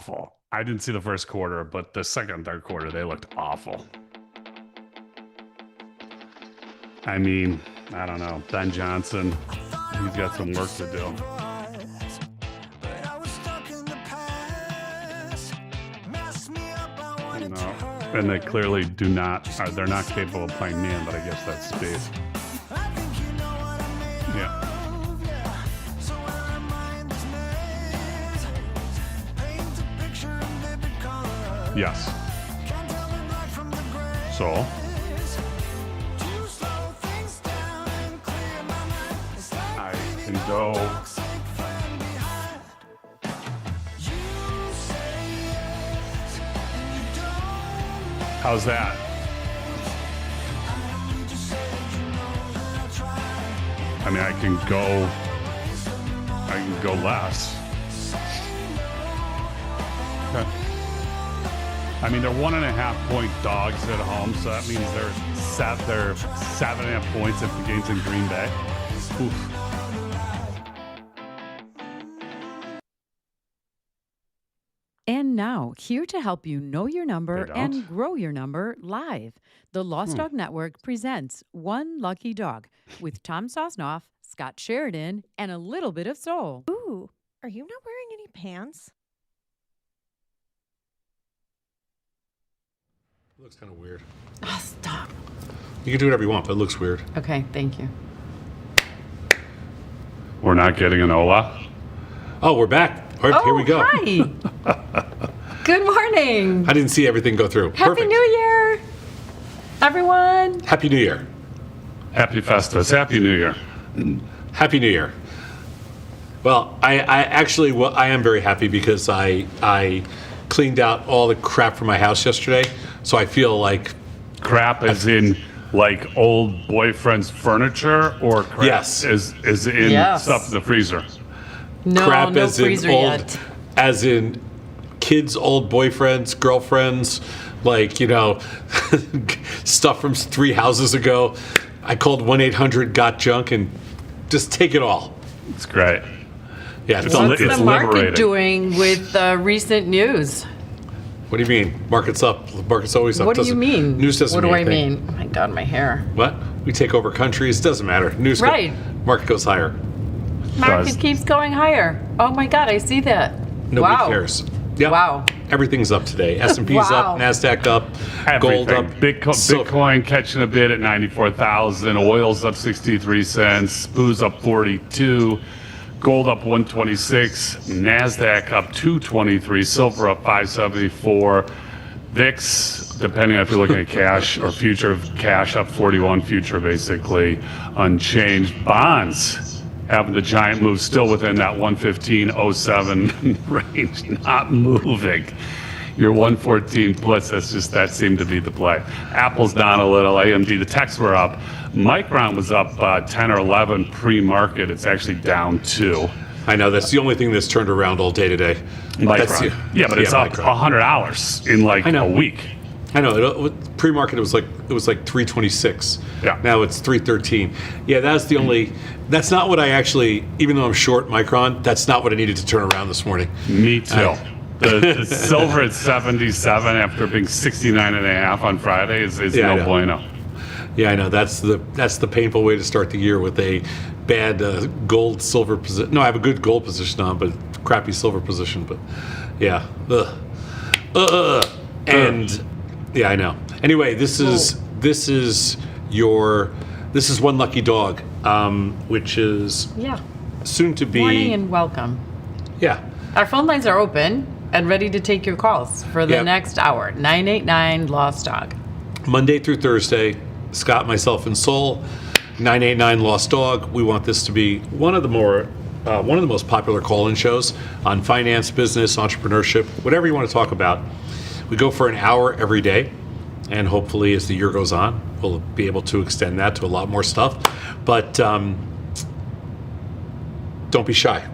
awful. I didn't see the first quarter, but the second and third quarter, they looked awful. I mean, I don't know. Ben Johnson, he's got some work to do. No. And they clearly do not, they're not capable of playing man, but I guess that's space. Yeah. Yes. So? I can go. How's that? I mean, I can go less. Okay. I mean, they're 1.5 point dogs at home, so that means they're 7.5 points if the game's in Green Bay. Oof. And now, here to help you know your number and grow your number live, the Lost Dog Network presents One Lucky Dog with Tom Sosnoff, Scott Sheridan, and a little bit of soul. Ooh, are you not wearing any pants? It looks kind of weird. Oh, stop. You can do whatever you want, but it looks weird. Okay, thank you. We're not getting an Ola. Oh, we're back. All right, here we go. Hi. Good morning. I didn't see everything go through. Happy Perfect. New Year, everyone. Happy New Year. Happy Festus. Happy New Year. Happy New Year. Well, I am very happy because I cleaned out all the crap from my house yesterday, so I feel like crap as in like old boyfriend's furniture, or crap yes is in stuff in the freezer. No, crap no as freezer in old, yet. as in kids' old boyfriends, girlfriends, like, you know, stuff from 3 houses ago. I called 1-800-GOT-JUNK and just take it all. It's great. Yeah, It's What's the market liberating. doing with recent news? What do you mean? Market's up. Market's always up. What do you mean? News doesn't What do I anything. mean? Oh my God, my hair. What? We take over countries. Doesn't matter. News. Right. Market goes higher. Market keeps going higher. Oh my God, I see that. Nobody Wow. cares. Yep. Wow. Everything's up today. S&P's Wow. up. NASDAQ up. Gold up. Bitcoin catching a bid at 94,000. Oil's up 63 cents. Booze up 42. Gold up 126. NASDAQ up 223. Silver up 574. VIX, depending on if you're looking at cash or future, cash up 41. Future basically unchanged. Bonds having the giant move, still within that 115.07 range, not moving. Your 114 puts, that seemed to be the play. Apple's down a little, AMD, the techs were up. Micron was up 10 or 11 pre-market. It's actually down 2. I know, that's the only thing that's turned around all day today. Micron. Yeah, but it's up Micron. $100 in like a week. I know. Pre-market, it was like 326. Yeah. Now it's 313. Yeah, that's the only. That's not what I actually. Even though I'm short Micron, that's not what I needed to turn around this morning. Me too. The silver at 77 after being 69.5 on Friday is no bueno. Yeah, I know. That's the painful way to start the year with a bad gold silver position. No, I have a good gold position on, but crappy silver position. But yeah, and. Yeah, I know. Anyway, this is One Lucky Dog, which is soon to be. Morning and welcome. Yeah. Our phone lines are open and ready to take your calls for the next hour. 989 Lost Dog. Monday through Thursday, Scott, myself, and Soul. 989 Lost Dog. We want this to be one of the most popular call-in shows on finance, business, entrepreneurship, whatever you want to talk about. We go for an hour every day, and hopefully as the year goes on, we'll be able to extend that to a lot more stuff. But don't be shy.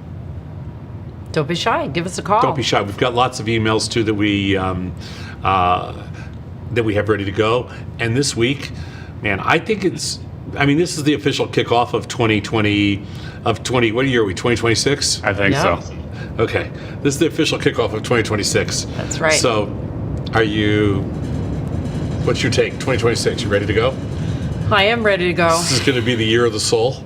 Don't be shy. Give us a call. Don't be shy. We've got lots of emails too that we have ready to go. And this week, man, I think this is the official kickoff of 2020. What year are we? 2026? I think so. Okay. This is the official kickoff of 2026. That's right. So, what's your take? 2026, you ready to go? I am ready to go. This is going to be the year of the soul.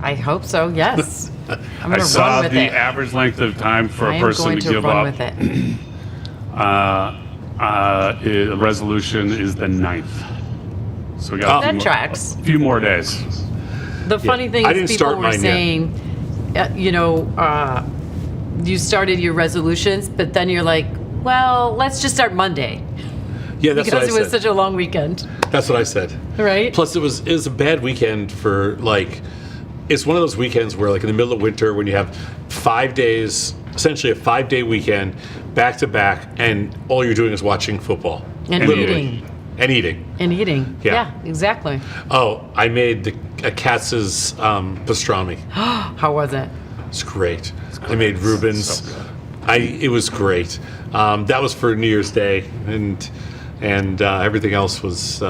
I hope so, yes. I'm I going to saw run with the it. average length of time for I a am person going to to give run up. with it. Resolution is the 9th. So we got That tracks. a few more days. The funny thing I is didn't people start were mine yet. saying, you started your resolutions, but then you're like, well, let's just start Monday. Yeah, that's Because what I it was said. such a long weekend, That's what I said. right? Plus, it was a bad weekend for it's one of those weekends where in the middle of winter when you have 5 days, essentially a 5-day weekend, back to back, and all you're doing is watching football. And Literally. eating. And eating. And eating. Yeah. Exactly. Oh, I made a Katz's pastrami. How was it? It's great. I made Reuben's. So good. It was great. That was for New Year's Day, and everything else was,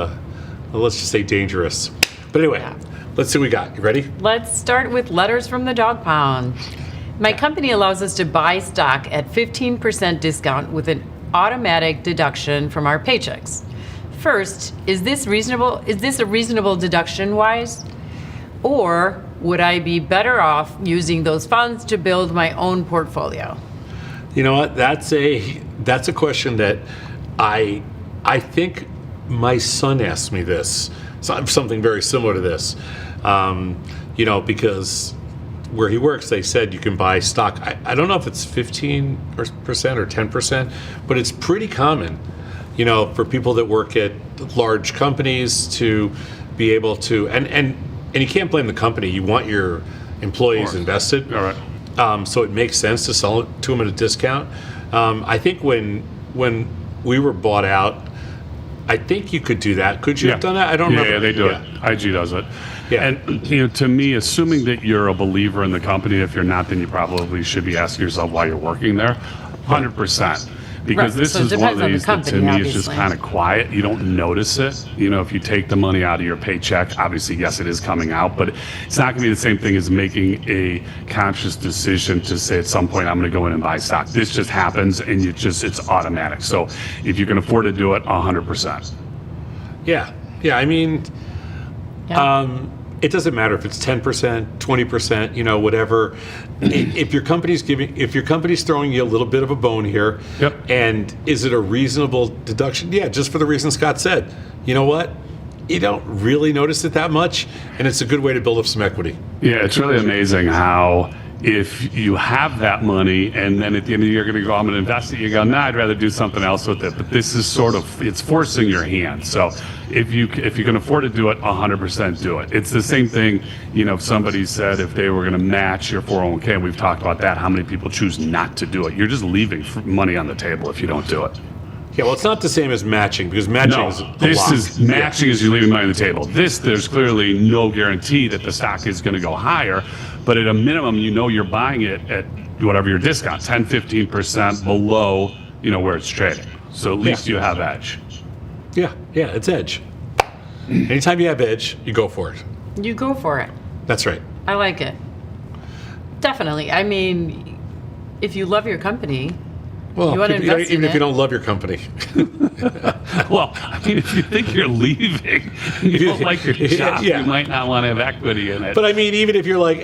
let's just say, dangerous. But anyway, Yeah. let's see what we got. You ready? Let's start with letters from the dog pound. My company allows us to buy stock at 15% discount with an automatic deduction from our paychecks. First, is this reasonable? Is this a reasonable deduction wise? Or would I be better off using those funds to build my own portfolio? You know what? That's a question that I think my son asked me this. Something very similar to this. Because where he works, they said you can buy stock. I don't know if it's 15% or 10%, but it's pretty common, for people that work at large companies to be able to, and you can't blame the company. You want your employees invested. All right. So it makes sense to sell it to them at a discount. I think when we were bought out, I think you could do that. Could you have done that? I don't remember. Yeah, they do it. IG does it. Yeah. And to me, assuming that you're a believer in the company, if you're not, then you probably should be asking yourself why you're working there. 100%. Because Right, this so it is one depends of on the these that to company, me is just obviously. kind of quiet. You don't notice it. If you take the money out of your paycheck, obviously, yes, it is coming out, but it's not going to be the same thing as making a conscious decision to say at some point, I'm going to go in and buy stock. This just happens and it's automatic. So if you can afford to do it, 100%. Yeah. I mean, Yeah. it doesn't matter if it's 10%, 20%, whatever. If your company's throwing you a little bit of a bone here, Yep. and is it a reasonable deduction? Yeah, just for the reason Scott said. You know what? You don't really notice it that much, and it's a good way to build up some equity. Yeah, it's really amazing how if you have that money and then at the end of the year you're going to go, I'm going to invest it, you go, I'd rather do something else with it. But this is it's forcing your hand. So if you can afford to do it, 100% do it. It's the same thing, if somebody said if they were going to match your 401k, and we've talked about that, how many people choose not to do it? You're just leaving money on the table if you don't do it. Yeah, well, it's not the same as matching, because matching No, is a this lot. is matching is you leaving money on the table. There's clearly no guarantee that the stock is going to go higher, but at a minimum, you're buying it at whatever your discount, 10, 15% below, where it's trading. So at least you have edge. Yeah, it's edge. Anytime you have edge, you go for it. You go for it. That's right. I like it. Definitely. I mean, if you love your company, Well, You wanna invest even in if you it? don't love your company. Well, if you think you're leaving, you don't like your job, Yeah. you might not want to have equity in it. But even if you're like,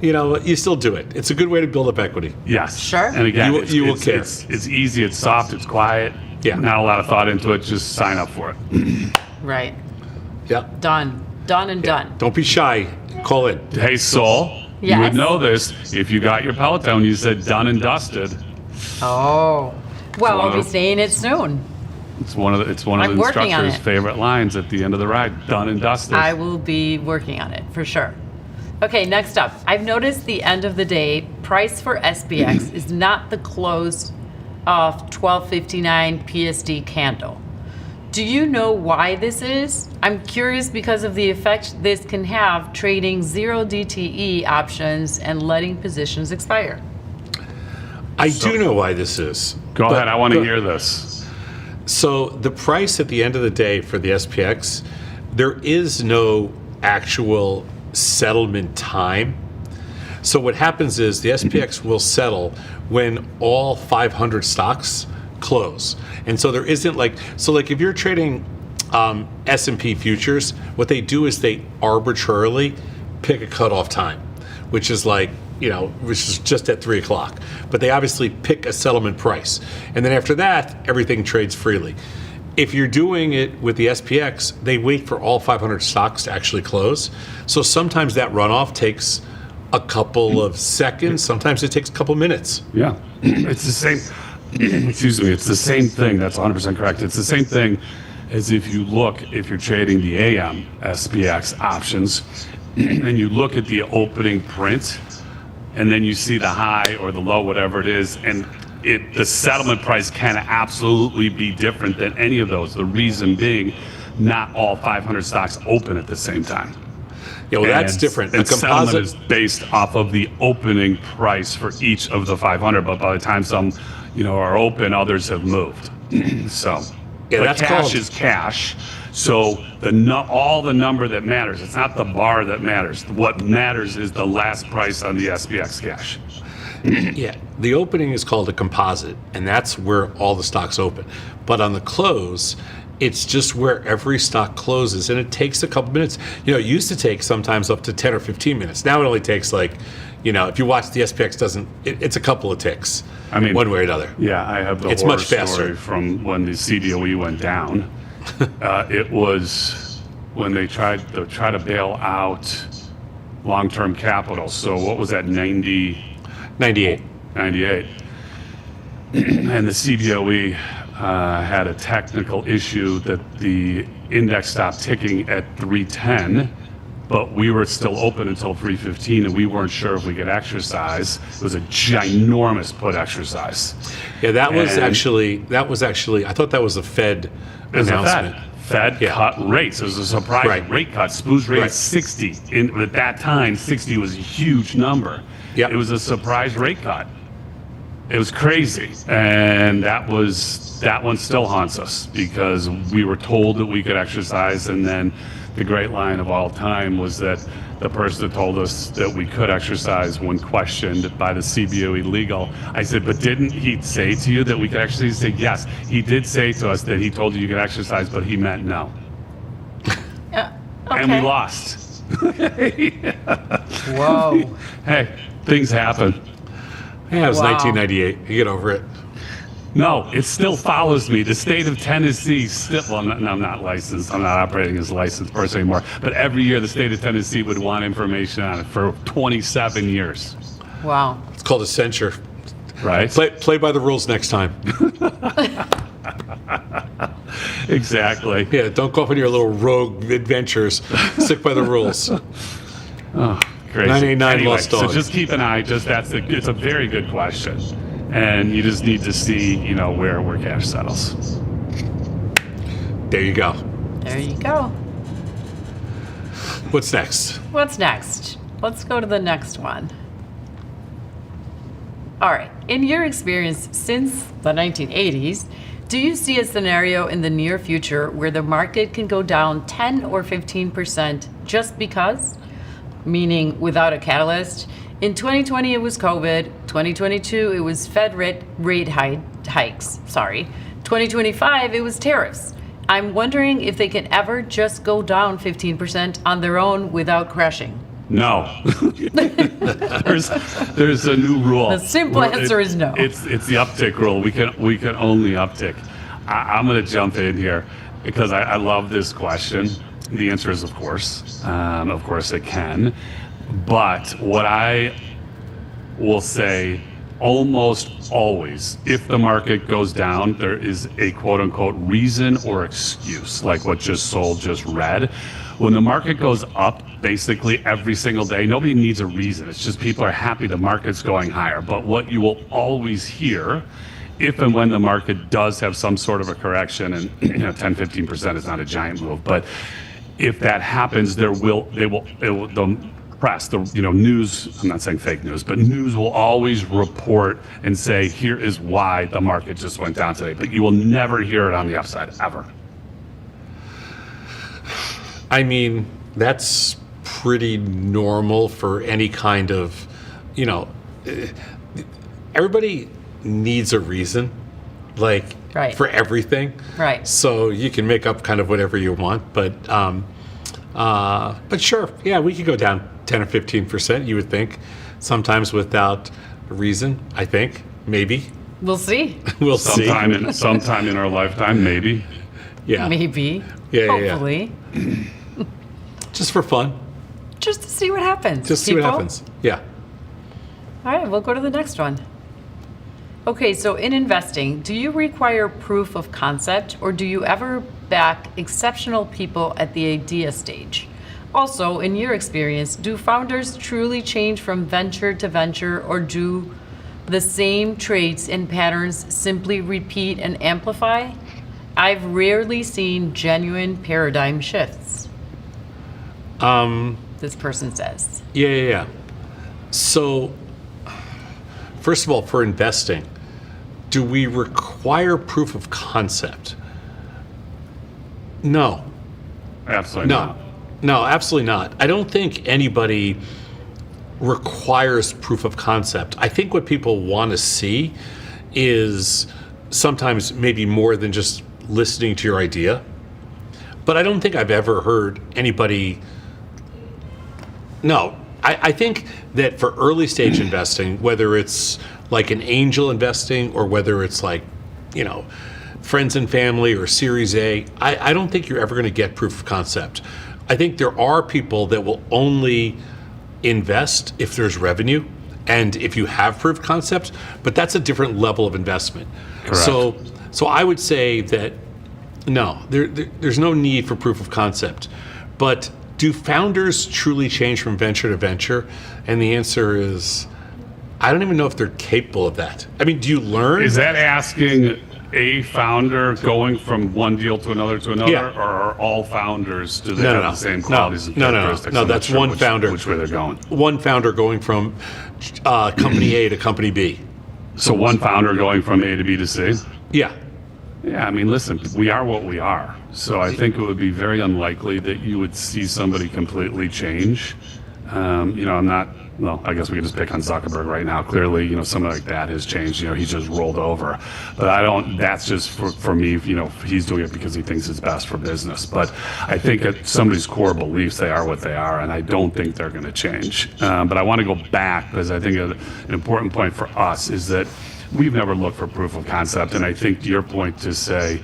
you still do it. It's a good way to build up equity. yes. Sure. And again, You will care. It's easy, it's soft, it's quiet. Yeah. Not a lot of thought into it, just sign up for it. right. Yeah. Done and done. Don't be shy. Call in. Hey, Sol, you Yes? would know this if you got your Peloton, you said done and dusted. Oh. Well, one I'll be of- saying it soon. It's one of the I'm working on instructor's it. favorite lines at the end of the ride. Done and dusted. I will be working on it for sure. Okay, next up. I've noticed the end of the day price for SPX is not the close of 12:59 PSD candle. Do you know why this is? I'm curious because of the effect this can have trading 0 DTE options and letting positions expire. I do know why this is. Go but- ahead, I want to go- hear this. So the price at the end of the day for the SPX, there is no actual settlement time. So what happens is the SPX will settle when all 500 stocks close. And so there isn't like if you're trading S&P futures, what they do is they arbitrarily pick a cutoff time, which is like, which is just at 3 o'clock. But they obviously pick a settlement price. And then after that, everything trades freely. If you're doing it with the SPX, they wait for all 500 stocks to actually close. So sometimes that runoff takes a couple of seconds. Sometimes it takes a couple minutes. Yeah, it's the same. Excuse me. It's the same thing. That's 100% correct. It's the same thing as if you're trading the AM SPX options, and you look at the opening print, and then you see the high or the low, whatever it is, and the settlement price can absolutely be different than any of those. The reason being, not all 500 stocks open at the same time. Yeah, well, that's different. The settlement is based off of the opening price for each of the 500, but by the time some, are open, others have moved. So, yeah, that's cash is cash. So all the number that matters. It's not the bar that matters. What matters is the last price on the SPX cash. Yeah, the opening is called a composite, and that's where all the stocks open. But on the close, it's just where every stock closes, and it takes a couple minutes. It used to take sometimes up to 10 or 15 minutes. Now it only takes if you watch the SPX, it's a couple of ticks, one way or another. Yeah, I have the it's horror much faster. Story from when the CBOE went down. It was when they tried to bail out long-term capital. So what was that, 98. And the CBOE had a technical issue that the index stopped ticking at 310, but we were still open until 315, and we weren't sure if we could exercise. It was a ginormous put exercise. Yeah, that was actually, I thought that was a Fed announcement. Fed cut rates. It was a surprise rate cut. SPOO's raised 60. At that time, 60 was a huge number. Yep. It was a surprise rate cut. It was crazy. And that one still haunts us because we were told that we could exercise, and then the great line of all time was that the person that told us that we could exercise, when questioned by the CBOE legal, I said, but didn't he say to you that we could exercise? He said, yes, he did say to us that he told you could exercise, but he meant no. Okay. And we lost. Whoa. Hey, things happen. Yeah, it was Wow. 1998. You get over it. No, it still follows me. The state of Tennessee still, I'm not licensed. I'm not operating as a licensed person anymore. But every year the state of Tennessee would want information on it for 27 years. Wow. It's called a censure. Right? Play by the rules next time. Exactly. Yeah, don't go off on your little rogue adventures. Stick by the rules. Oh, crazy. 989 lost dog. So just keep an eye. It's a very good question. And you just need to see, where cash settles. There you go. There you go. What's next? What's next? Let's go to the next one. All right. In your experience since the 1980s, do you see a scenario in the near future where the market can go down 10 or 15% just because? Meaning without a catalyst? In 2020, it was COVID. 2022, it was Fed rate hikes. 2025, it was tariffs. I'm wondering if they can ever just go down 15% on their own without crashing. No. there's a new rule. The simple answer is no. It's the uptick rule. We can only uptick. I'm going to jump in here because I love this question. The answer is of course. Of course it can. But what I will say, almost always, if the market goes down, there is a quote-unquote reason or excuse, like what Sol just read. When the market goes up, basically every single day, nobody needs a reason. It's just people are happy the market's going higher. But what you will always hear, if and when the market does have some sort of a correction, and 10-15% is not a giant move, but if that happens, the press, news, I'm not saying fake news, but news will always report and say, here is why the market just went down today. But you will never hear it on the upside, ever. I mean, that's pretty normal for any kind of, everybody needs a reason, like Right. for everything. Right. So you can make up kind of whatever you want, but sure, yeah, we could go down 10 or 15%. You would think, sometimes without a reason. I think maybe We'll see. we'll see. Sometime in our lifetime, maybe. Yeah, Maybe. Yeah. Hopefully. just for fun, Just to see what happens. just see what people. happens. Yeah. All right, we'll go to the next one. Okay, so in investing, do you require proof of concept or do you ever back exceptional people at the idea stage? Also, in your experience, do founders truly change from venture to venture or do the same traits and patterns simply repeat and amplify? I've rarely seen genuine paradigm shifts. This person says. Yeah. So, first of all, for investing, do we require proof of concept? No. Absolutely not. No, absolutely not. I don't think anybody requires proof of concept. I think what people want to see is sometimes maybe more than just listening to your idea. But I don't think I've ever heard anybody. No, I think that for early stage investing, whether it's like an angel investing or whether it's like, friends and family or Series A, I don't think you're ever going to get proof of concept. I think there are people that will only invest if there's revenue and if you have proof of concept, but that's a different level of investment. Correct. So I would say that no, there's no need for proof of concept. But do founders truly change from venture to venture? And the answer is, I don't even know if they're capable of that. I mean, do you learn? Is that asking a founder going from one deal to another, Yeah. or are all founders, do they No, have no, the same no. qualities and No, characteristics? no, I'm not that's sure one founder. Which way they're going. One founder going from company A to company B? So one founder going from A to B to C? Yeah. Yeah, I mean, listen, we are what we are. So I think it would be very unlikely that you would see somebody completely change. I'm not, well, I guess we could just pick on Zuckerberg right now. Clearly, something like that has changed. He's just rolled over. But that's just for me, he's doing it because he thinks it's best for business. But I think at somebody's core beliefs, they are what they are, and I don't think they're going to change. But I want to go back because I think an important point for us is that we've never looked for proof of concept. And I think to your point to say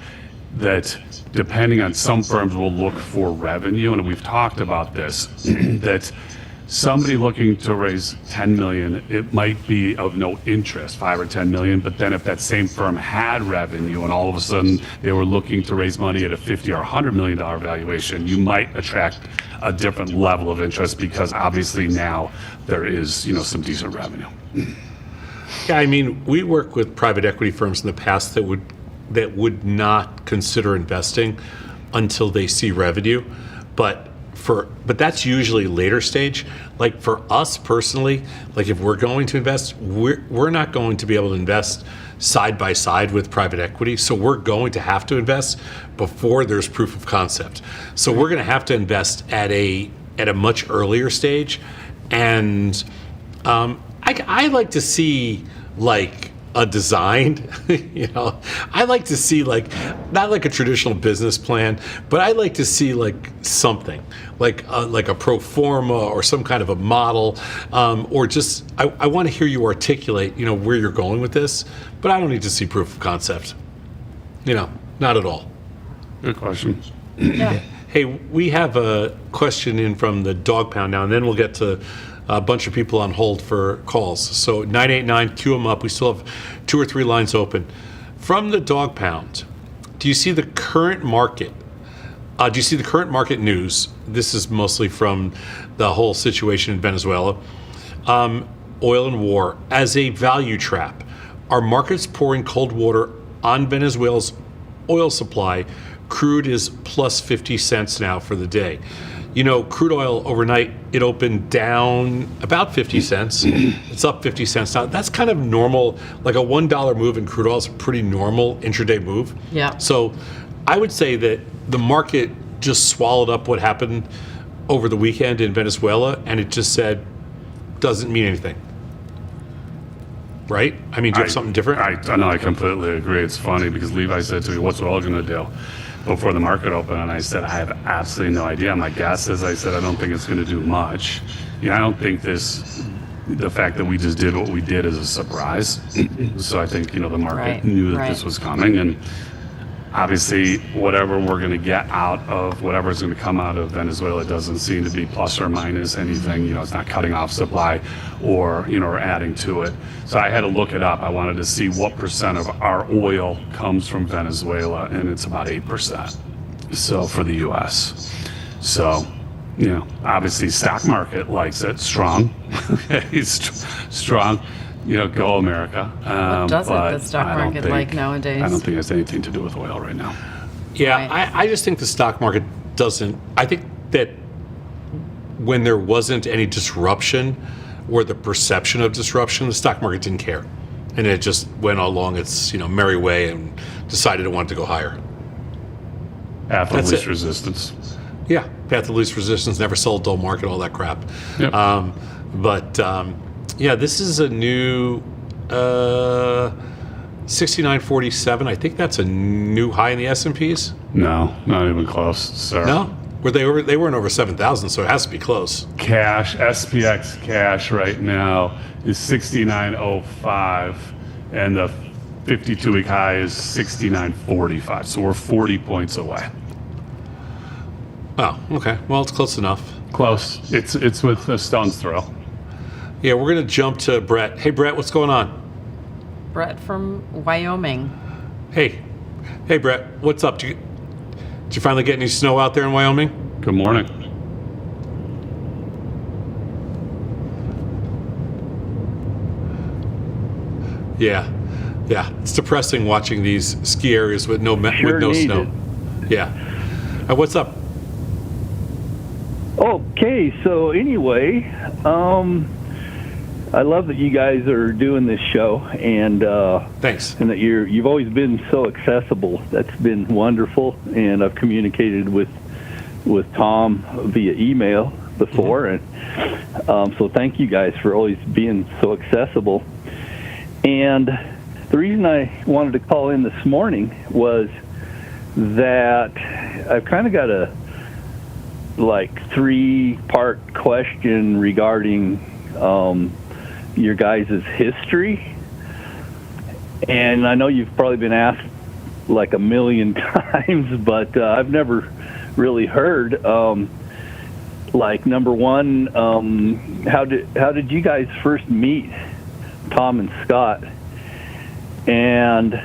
that depending on some firms will look for revenue, and we've talked about this, that somebody looking to raise 10 million, it might be of no interest, 5 or 10 million, but then if that same firm had revenue and all of a sudden they were looking to raise money at a 50 or $100 million valuation, you might attract a different level of interest because obviously now there is, some decent revenue. Yeah, I mean, we work with private equity firms in the past that would not consider investing until they see revenue, but that's usually later stage. Like for us personally, like if we're going to invest, we're not going to be able to invest side by side with private equity. So we're going to have to invest before there's proof of concept. So we're going to have to invest at a much earlier stage, and I like to see like a design, I like to see like, not like a traditional business plan, but I like to see like something like a pro forma or some kind of a model, or just, I want to hear you articulate, where you're going with this, but I don't need to see proof of concept, not at all. Good question. Yeah. Hey, we have a question in from the Dog Pound now, and then we'll get to a bunch of people on hold for calls. So 989, queue them up. We still have 2 or 3 lines open. From the Dog Pound, do you see the current market? Do you see the current market news? This is mostly from the whole situation in Venezuela, oil and war, as a value trap. Are markets pouring cold water on Venezuela's oil supply? Crude is plus 50 cents now for the day. Crude oil overnight, it opened down about 50 cents. It's up 50 cents now. That's kind of normal. Like a $1 move in crude oil is a pretty normal intraday move. Yeah. So I would say that the market just swallowed up what happened over the weekend in Venezuela, and it just said, doesn't mean anything. right? I mean, do you have something different? I completely agree. It's funny because Levi said to me, what's oil going to do before the market opened? And I said, I have absolutely no idea. My guess is, I said, I don't think it's going to do much. I don't think the fact that we just did what we did is a surprise. So I think, the market knew that this was coming. And obviously, whatever we're going to get out of, whatever's going to come out of Venezuela doesn't seem to be plus or minus anything. It's not cutting off supply or adding to it. So I had to look it up. I wanted to see what percent of our oil comes from Venezuela, and it's about 8%. So for the U.S. So, obviously stock market likes it, strong. It's strong. Go America. What doesn't the stock market like nowadays? I don't think it has anything to do with oil right now. Yeah, I just think the stock market doesn't. I think that when there wasn't any disruption or the perception of disruption, the stock market didn't care. And it just went along its merry way and decided it wanted to go higher. Path of least resistance. Yeah, path of least resistance, never sold, dull market, all that crap. Yep. Yeah, this is a new 69.47. I think that's a new high in the S&Ps. No, not even close, sir. No? They weren't over 7,000, so it has to be close. Cash, SPX cash right now is 69.05, and the 52-week high is 69.45. So we're 40 points away. Oh, okay. Well, it's close enough. Close. It's with a stone's throw. Yeah, we're going to jump to Brett. Hey, Brett, what's going on? Brett from Wyoming. Hey, Brett, what's up? Did you finally get any snow out there in Wyoming? Good morning. Yeah. It's depressing watching these ski areas with no snow. Yeah. What's up? Okay, so anyway, I love that you guys are doing this show, and thanks. And that you've always been so accessible. That's been wonderful, and I've communicated with Tom via email before, and so thank you guys for always being so accessible. And the reason I wanted to call in this morning was that I've kind of got a three-part question regarding your guys' history. And I know you've probably been asked like a million times, but I've never really heard. Number one, how did you guys first meet, Tom and Scott? And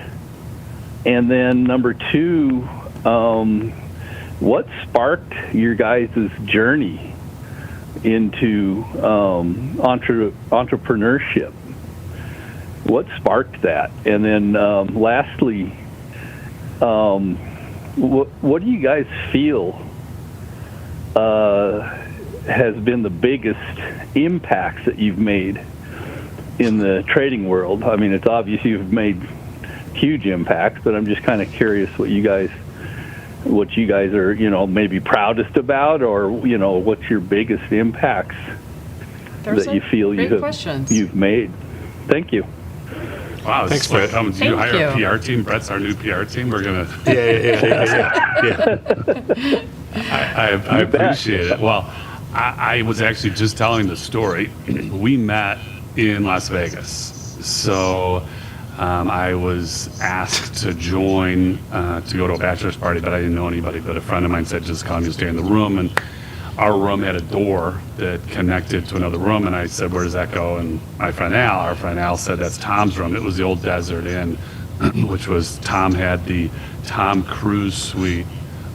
then number two, what sparked your guys' journey into entrepreneurship? What sparked that? And then lastly, what do you guys feel has been the biggest impacts that you've made in the trading world? I mean, it's obvious you've made huge impacts, but I'm just kind of curious what you guys are, maybe proudest about, or, what's your biggest impacts that you feel you've made. Thank you. Wow, thanks, Brett. Do you hire a PR team? Brett's our new PR team. We're gonna. Yeah. I appreciate it. Well, I was actually just telling the story. We met in Las Vegas, so I was asked to join to go to a bachelor's party, but I didn't know anybody. But a friend of mine said, just come and stay in the room. And our room had a door that connected to another room. And I said, where does that go? And our friend Al said, that's Tom's room. It was the old Desert Inn, which was, Tom had the Tom Cruise suite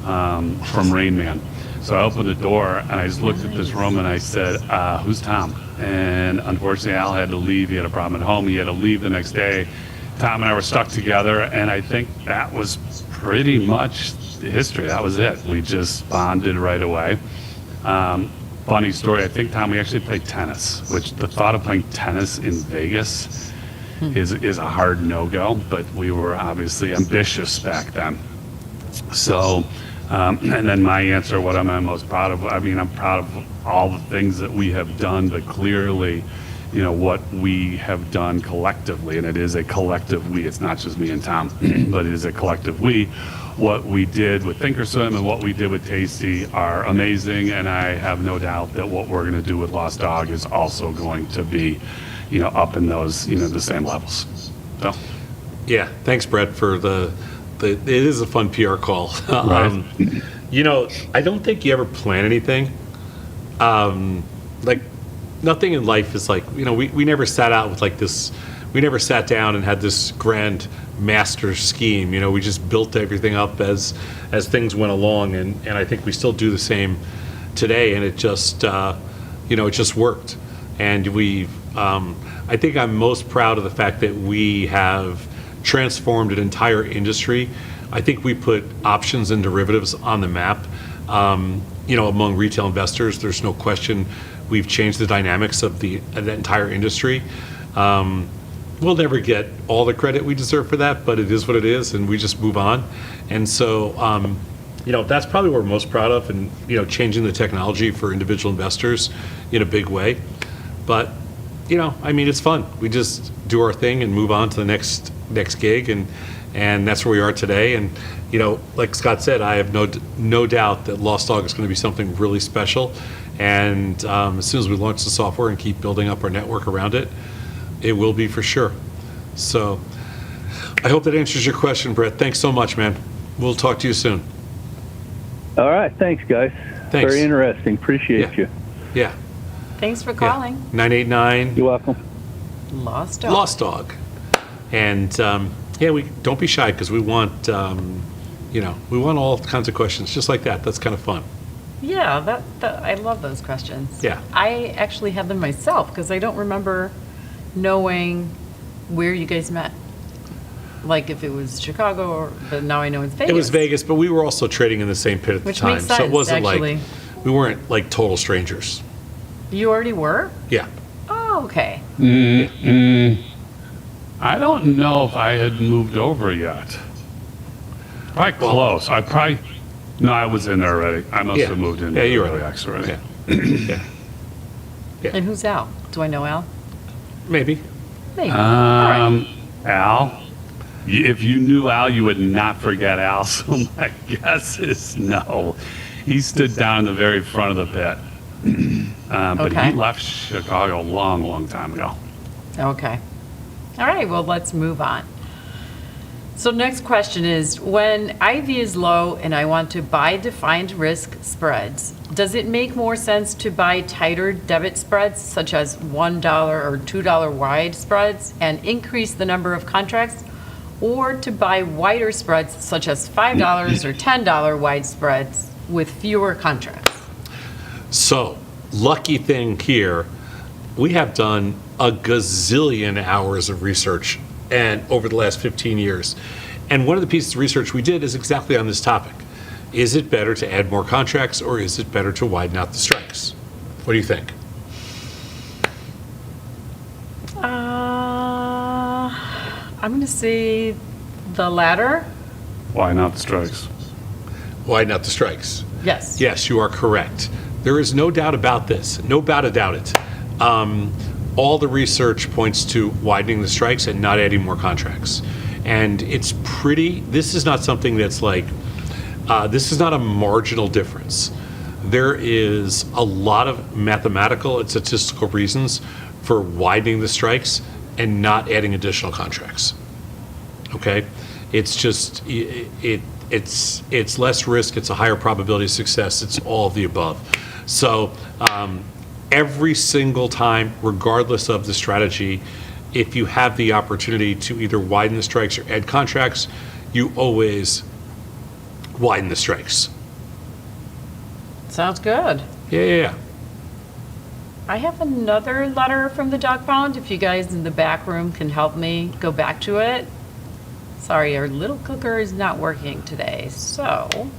from Rain Man. So I opened the door and I just looked at this room and I said, who's Tom? And unfortunately, Al had to leave. He had a problem at home. He had to leave the next day. Tom and I were stuck together, and I think that was pretty much the history. That was it. We just bonded right away. Funny story, I think, Tom, we actually played tennis, which the thought of playing tennis in Vegas is a hard no-go, but we were obviously ambitious back then. So, and then my answer, what am I most proud of? I mean, I'm proud of all the things that we have done, but clearly what we have done collectively, and it is a collective we. It's not just me and Tom, but it is a collective we. What we did with Thinkorswim and what we did with Tasty are amazing, and I have no doubt that what we're going to do with Lost Dog is also going to be, up in those, the same levels. So, Yeah, thanks, Brett, for the it is a fun PR call. Right. I don't think you ever plan anything. Like, nothing in life is like, we never sat out with like this, we never sat down and had this grand master scheme. We just built everything up as things went along, and I think we still do the same today, and it just, it just worked. And I think I'm most proud of the fact that we have transformed an entire industry. I think we put options and derivatives on the map. Among retail investors, there's no question we've changed the dynamics of the entire industry. We'll never get all the credit we deserve for that, but it is what it is, and we just move on. And so, that's probably what we're most proud of, and changing the technology for individual investors in a big way. But it's fun. We just do our thing and move on to the next gig, and that's where we are today. And like Scott said, I have no doubt that Lost Dog is going to be something really special. And as soon as we launch the software and keep building up our network around it, it will be for sure. So I hope that answers your question, Brett. Thanks so much, man. We'll talk to you soon. All right. Thanks, guys. Thanks. Very interesting. Appreciate Yeah. you. Yeah. Thanks for calling. 989 You're welcome. Lost Dog. Lost Dog. And we don't be shy, because we want we want all kinds of questions just like that. That's kind of fun. Yeah, that I love those questions. Yeah. I actually had them myself because I don't remember knowing where you guys met. Like if it was Chicago, but now I know it's Vegas. It was Vegas, but we were also trading in the same pit at the Which time. makes So it sense, wasn't actually. like we weren't like total strangers. You already were? Yeah. Oh, okay. I don't know if I had moved over yet. Probably close. No, I was in there already. I must Yeah. have moved in. Yeah, you were early there. access already. Yeah. Yeah. And who's Al? Do I know Al? Maybe. Maybe. All right. Al, if you knew Al, you would not forget Al. So my guess is no. He stood down in the very front of the pit. But Okay. he left Chicago a long, long time ago. Okay. All right, well, let's move on. So next question is, when IV is low and I want to buy defined risk spreads, does it make more sense to buy tighter debit spreads, such as $1 or $2 wide spreads, and increase the number of contracts, or to buy wider spreads, such as $5 or $10 wide spreads with fewer contracts? So, lucky thing here, we have done a gazillion hours of research and over the last 15 years. And one of the pieces of research we did is exactly on this topic. Is it better to add more contracts, or is it better to widen out the strikes? What do you think? I'm going to say the latter. Why not the strikes? Widen out the strikes. Yes. Yes, you are correct. There is no doubt about this. No doubt about it. All the research points to widening the strikes and not adding more contracts. And it's this is not something that's like, this is not a marginal difference. There is a lot of mathematical and statistical reasons for widening the strikes and not adding additional contracts. Okay? It's just, it's less risk, it's a higher probability of success, it's all of the above. So every single time, regardless of the strategy, if you have the opportunity to either widen the strikes or add contracts, you always widen the strikes. Sounds good. Yeah. I have another letter from the dog pound. If you guys in the back room can help me go back to it. Sorry, our little cooker is not working today, so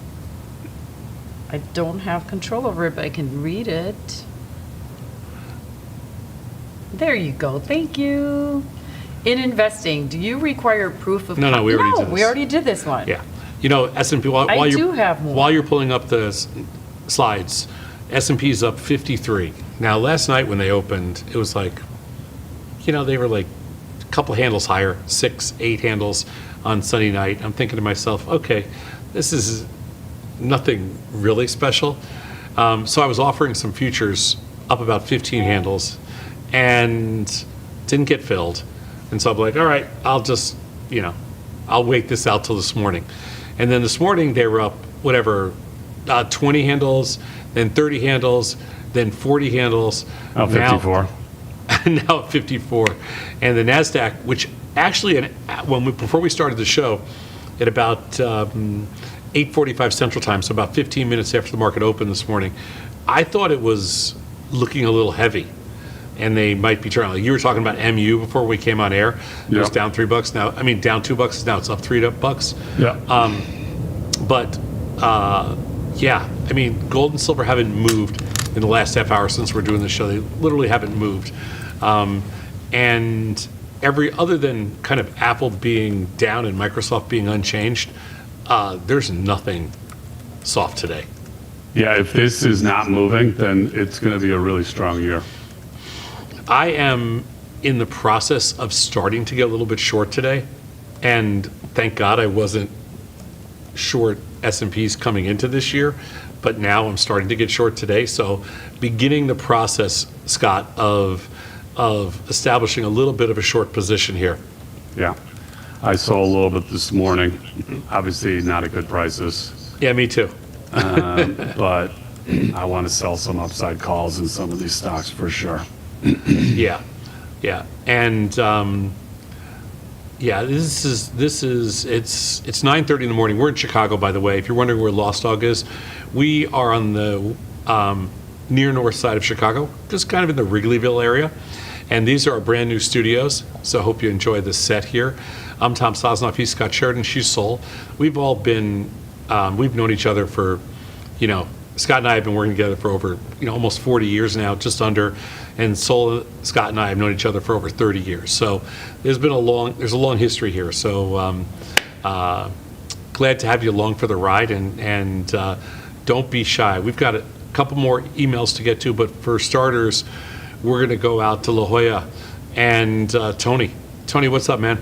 I don't have control over it, but I can read it. There you go. Thank you. In investing, do you require proof of... No, we already did this. we already did this one. Yeah. You know, S&P, while I you're, do have more. while you're pulling up the slides, S&P's up 53. Now, last night when they opened, it was like they were like a couple handles higher, 6, 8 handles on Sunday night. I'm thinking to myself, okay, this is nothing really special. So I was offering some futures up about 15 handles and didn't get filled. And so I'm like, all right, I'll just, I'll wait this out till this morning. And then this morning they were up, 20 handles, then 30 handles, then 40 handles. Oh, 54. Now at 54. And the NASDAQ, which actually, before we started the show, at about 8:45 Central Time, so about 15 minutes after the market opened this morning, I thought it was looking a little heavy. And they might be trying. Like you were talking about MU before we came on air. It was down $3 now. I mean, down $2. Now it's up $3. Yeah. I mean, gold and silver haven't moved in the last half hour since we're doing the show. They literally haven't moved. And other than kind of Apple being down and Microsoft being unchanged, there's nothing soft today. Yeah, if this is not moving, then it's going to be a really strong year. I am in the process of starting to get a little bit short today, and thank God I wasn't short S&Ps coming into this year, but now I'm starting to get short today. So beginning the process, Scott, of establishing a little bit of a short position here. Yeah. I saw a little bit this morning. Obviously not at good prices. Yeah, me too. But I want to sell some upside calls in some of these stocks for sure. Yeah, and it's 9:30 in the morning. We're in Chicago, by the way. If you're wondering where Lost Dog is, we are on the near north side of Chicago, just kind of in the Wrigleyville area. And these are our brand new studios. So I hope you enjoy this set here. I'm Tom Sosnoff. He's Scott Sheridan. She's Sol. We've all been, we've known each other for, Scott and I have been working together for over, almost 40 years now, just under. And Scott and I have known each other for over 30 years. So there's a long history here. So glad to have you along for the ride, and don't be shy. We've got a couple more emails to get to, but for starters, we're going to go out to La Jolla and Tony. Tony, what's up, man?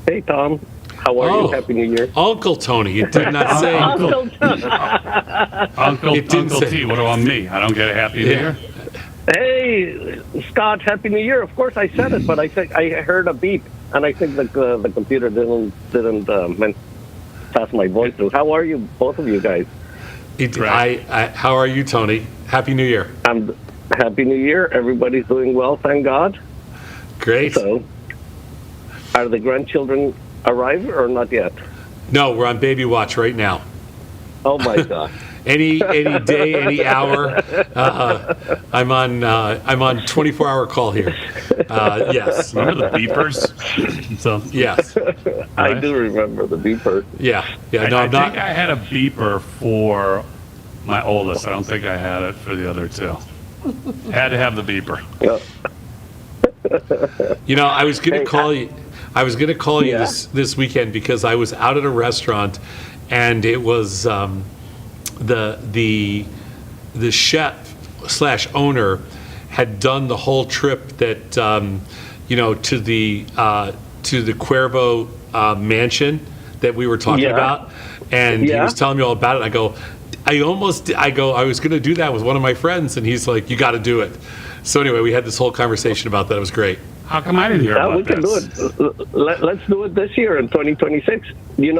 Hey, Tom. How are you? Happy New Year. Uncle Tony. You did not say Uncle T. What about me? I don't get a happy New Year. Hey, Scott. Happy New Year. Of course, I said it, but I think I heard a beep, and I think the computer didn't pass my voice through. How are you, both of you guys? How are you, Tony? Happy New Year. I'm Happy New Year. Everybody's doing well, thank God. Great. So, are the grandchildren arrived or not yet? No, we're on baby watch right now. Oh my God! any day, any hour. I'm on 24-hour call here. Yes. Remember the beepers? So yes. I do remember the beeper. Yeah. No, I I'm not. think I had a beeper for my oldest. I don't think I had it for the other two. Had to have the beeper. Yeah. I was going to call you. I was going to call you Yeah. this weekend because I was out at a restaurant, and it was the chef / owner had done the whole trip that to the Cuervo mansion that we were talking about, and he was telling me all about it. I was going to do that with one of my friends, and he's like, you got to do it. So anyway, we had this whole conversation about that. It was great. How come I didn't hear about We can this? do it. Let's do it this year in 2026. Yeah.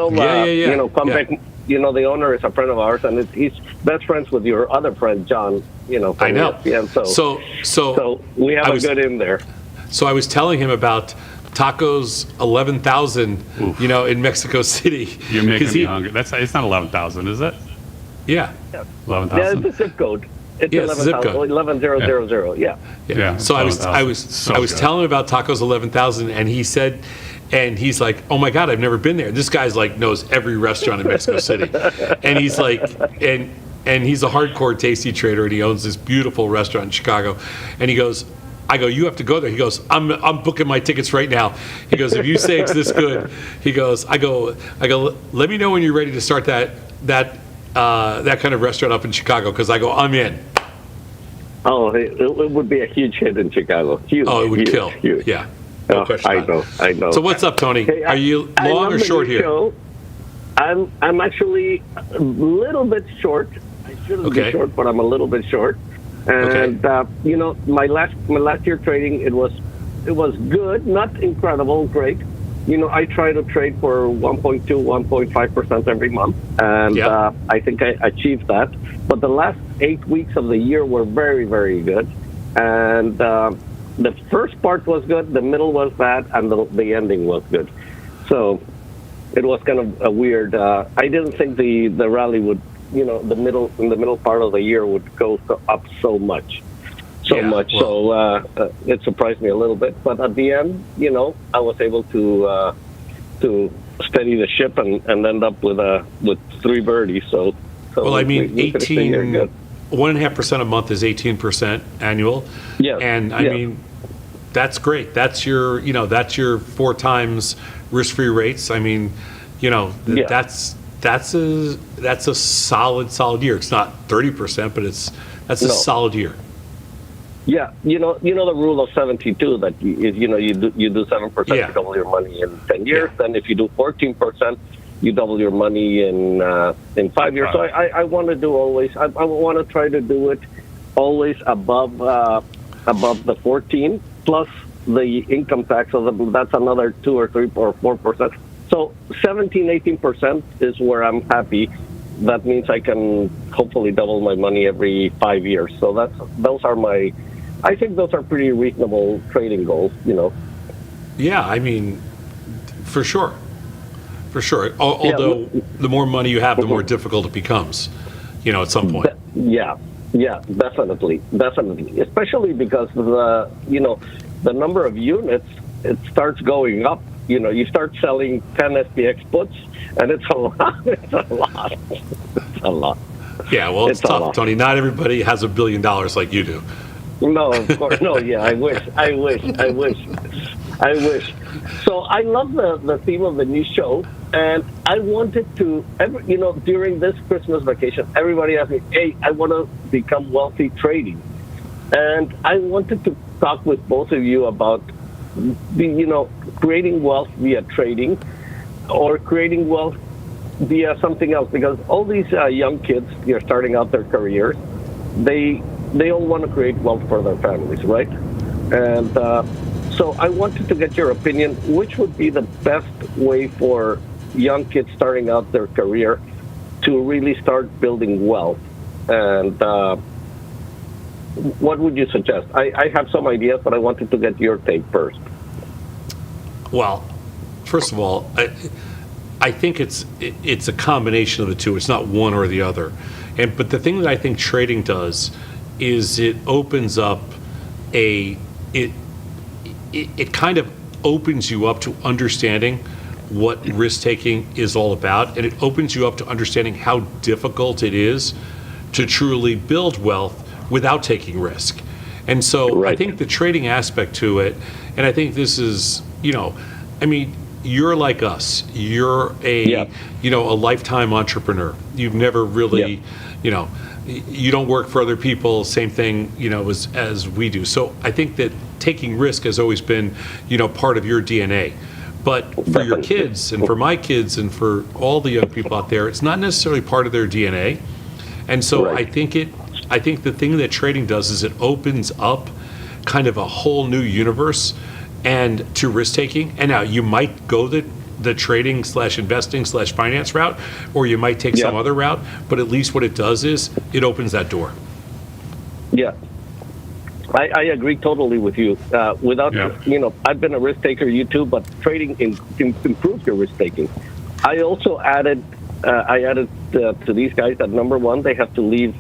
The owner is a friend of ours, and he's best friends with your other friend, John. From I know. ESPN, so we have a good in there. So I was telling him about tacos 11,000, in Mexico City. You're making me hungry. It's not 11,000, is it? Yeah. 11,000. Yeah, it's a zip code. It's Yes, zip code. 11000. Yeah. Yeah. So I was 11,000. telling him about tacos 11,000, and he said, and he's like, oh my God, I've never been there. This guy's like knows every restaurant in Mexico City, and he's like, and he's a hardcore tasty trader, and he owns this beautiful restaurant in Chicago, and he goes. I go, you have to go there. He goes, I'm booking my tickets right now. He goes, if you say it's this good, he goes, I go, let me know when you're ready to start that kind of restaurant up in Chicago, because I go, I'm in. Oh, it would be a huge hit in Chicago. Huge. Oh, it would huge, kill. Huge. Yeah. No Oh, question I about it. know. I know. So what's up, Tony? Hey, Are you I long love or the short new here? show. I'm actually a little bit short. I shouldn't Okay. be short, but I'm a little bit short. And my last year trading, it was good, not incredible, great. I try to trade for 1.2, 1.5% every month, and I think I achieved that. But the last 8 weeks of the year were very, very good, and the first part was good, the middle was bad, and the ending was good. So it was kind of a weird. I didn't think the rally would, in the middle part of the year would go up so much. So it surprised me a little bit. But at the end, I was able to steady the ship and end up with 3 birdies. So Well, I mean, we finished the year good. 1.5% a month is 18% annual. Yeah. And I mean, that's great. That's your 4 times risk-free rates. I mean, that's a solid year. It's not 30%, but that's a solid year. Yeah, the rule of 72 that you do 7%, Yeah. you double your money in 10 years. Yeah. Then if you do 14%, you double your money in 5 years. So I want to do always. I want to try to do it always above the 14 plus the income tax. So that's another 2 or 3 or 4%. So 17, 18% is where I'm happy. That means I can hopefully double my money every 5 years. So I think those are pretty reasonable trading goals, Yeah, I mean, for sure. Although the more money you have, the more difficult it becomes, at some point. Yeah, definitely. Especially because the number of units, it starts going up. You start selling 10 SPX puts, and it's a lot. It's a lot. Yeah, well, it's tough, Tony. Not everybody has $1 billion like you do. No, of course. No, yeah, I wish. So I love the theme of the new show, and I wanted to, during this Christmas vacation, everybody asked me, hey, I want to become wealthy trading. And I wanted to talk with both of you about, creating wealth via trading or creating wealth via something else, because all these young kids, they're starting out their careers, they all want to create wealth for their families, right? And so I wanted to get your opinion. Which would be the best way for young kids starting out their career to really start building wealth? And what would you suggest? I have some ideas, but I wanted to get your take first. Well, first of all, I think it's a combination of the two. It's not one or the other. But the thing that I think trading does is it opens up it kind of opens you up to understanding what risk-taking is all about, and it opens you up to understanding how difficult it is to truly build wealth without taking risk. And so I think the trading aspect to it, and I think this is, you're like us. You're a lifetime entrepreneur. You've never really, you don't work for other people, same thing, as we do. So I think that taking risk has always been, part of your DNA. But for your kids and for my kids and for all the young people out there, it's not necessarily part of their DNA. And so I think the thing that trading does is it opens up kind of a whole new universe and to risk taking. And now you might go the trading / investing / finance route, or you might take some other route, but at least what it does is it opens that door. Yeah. I agree totally with you. I've been a risk taker, you too, but trading improves your risk taking. I also added to these guys that number one, they have to live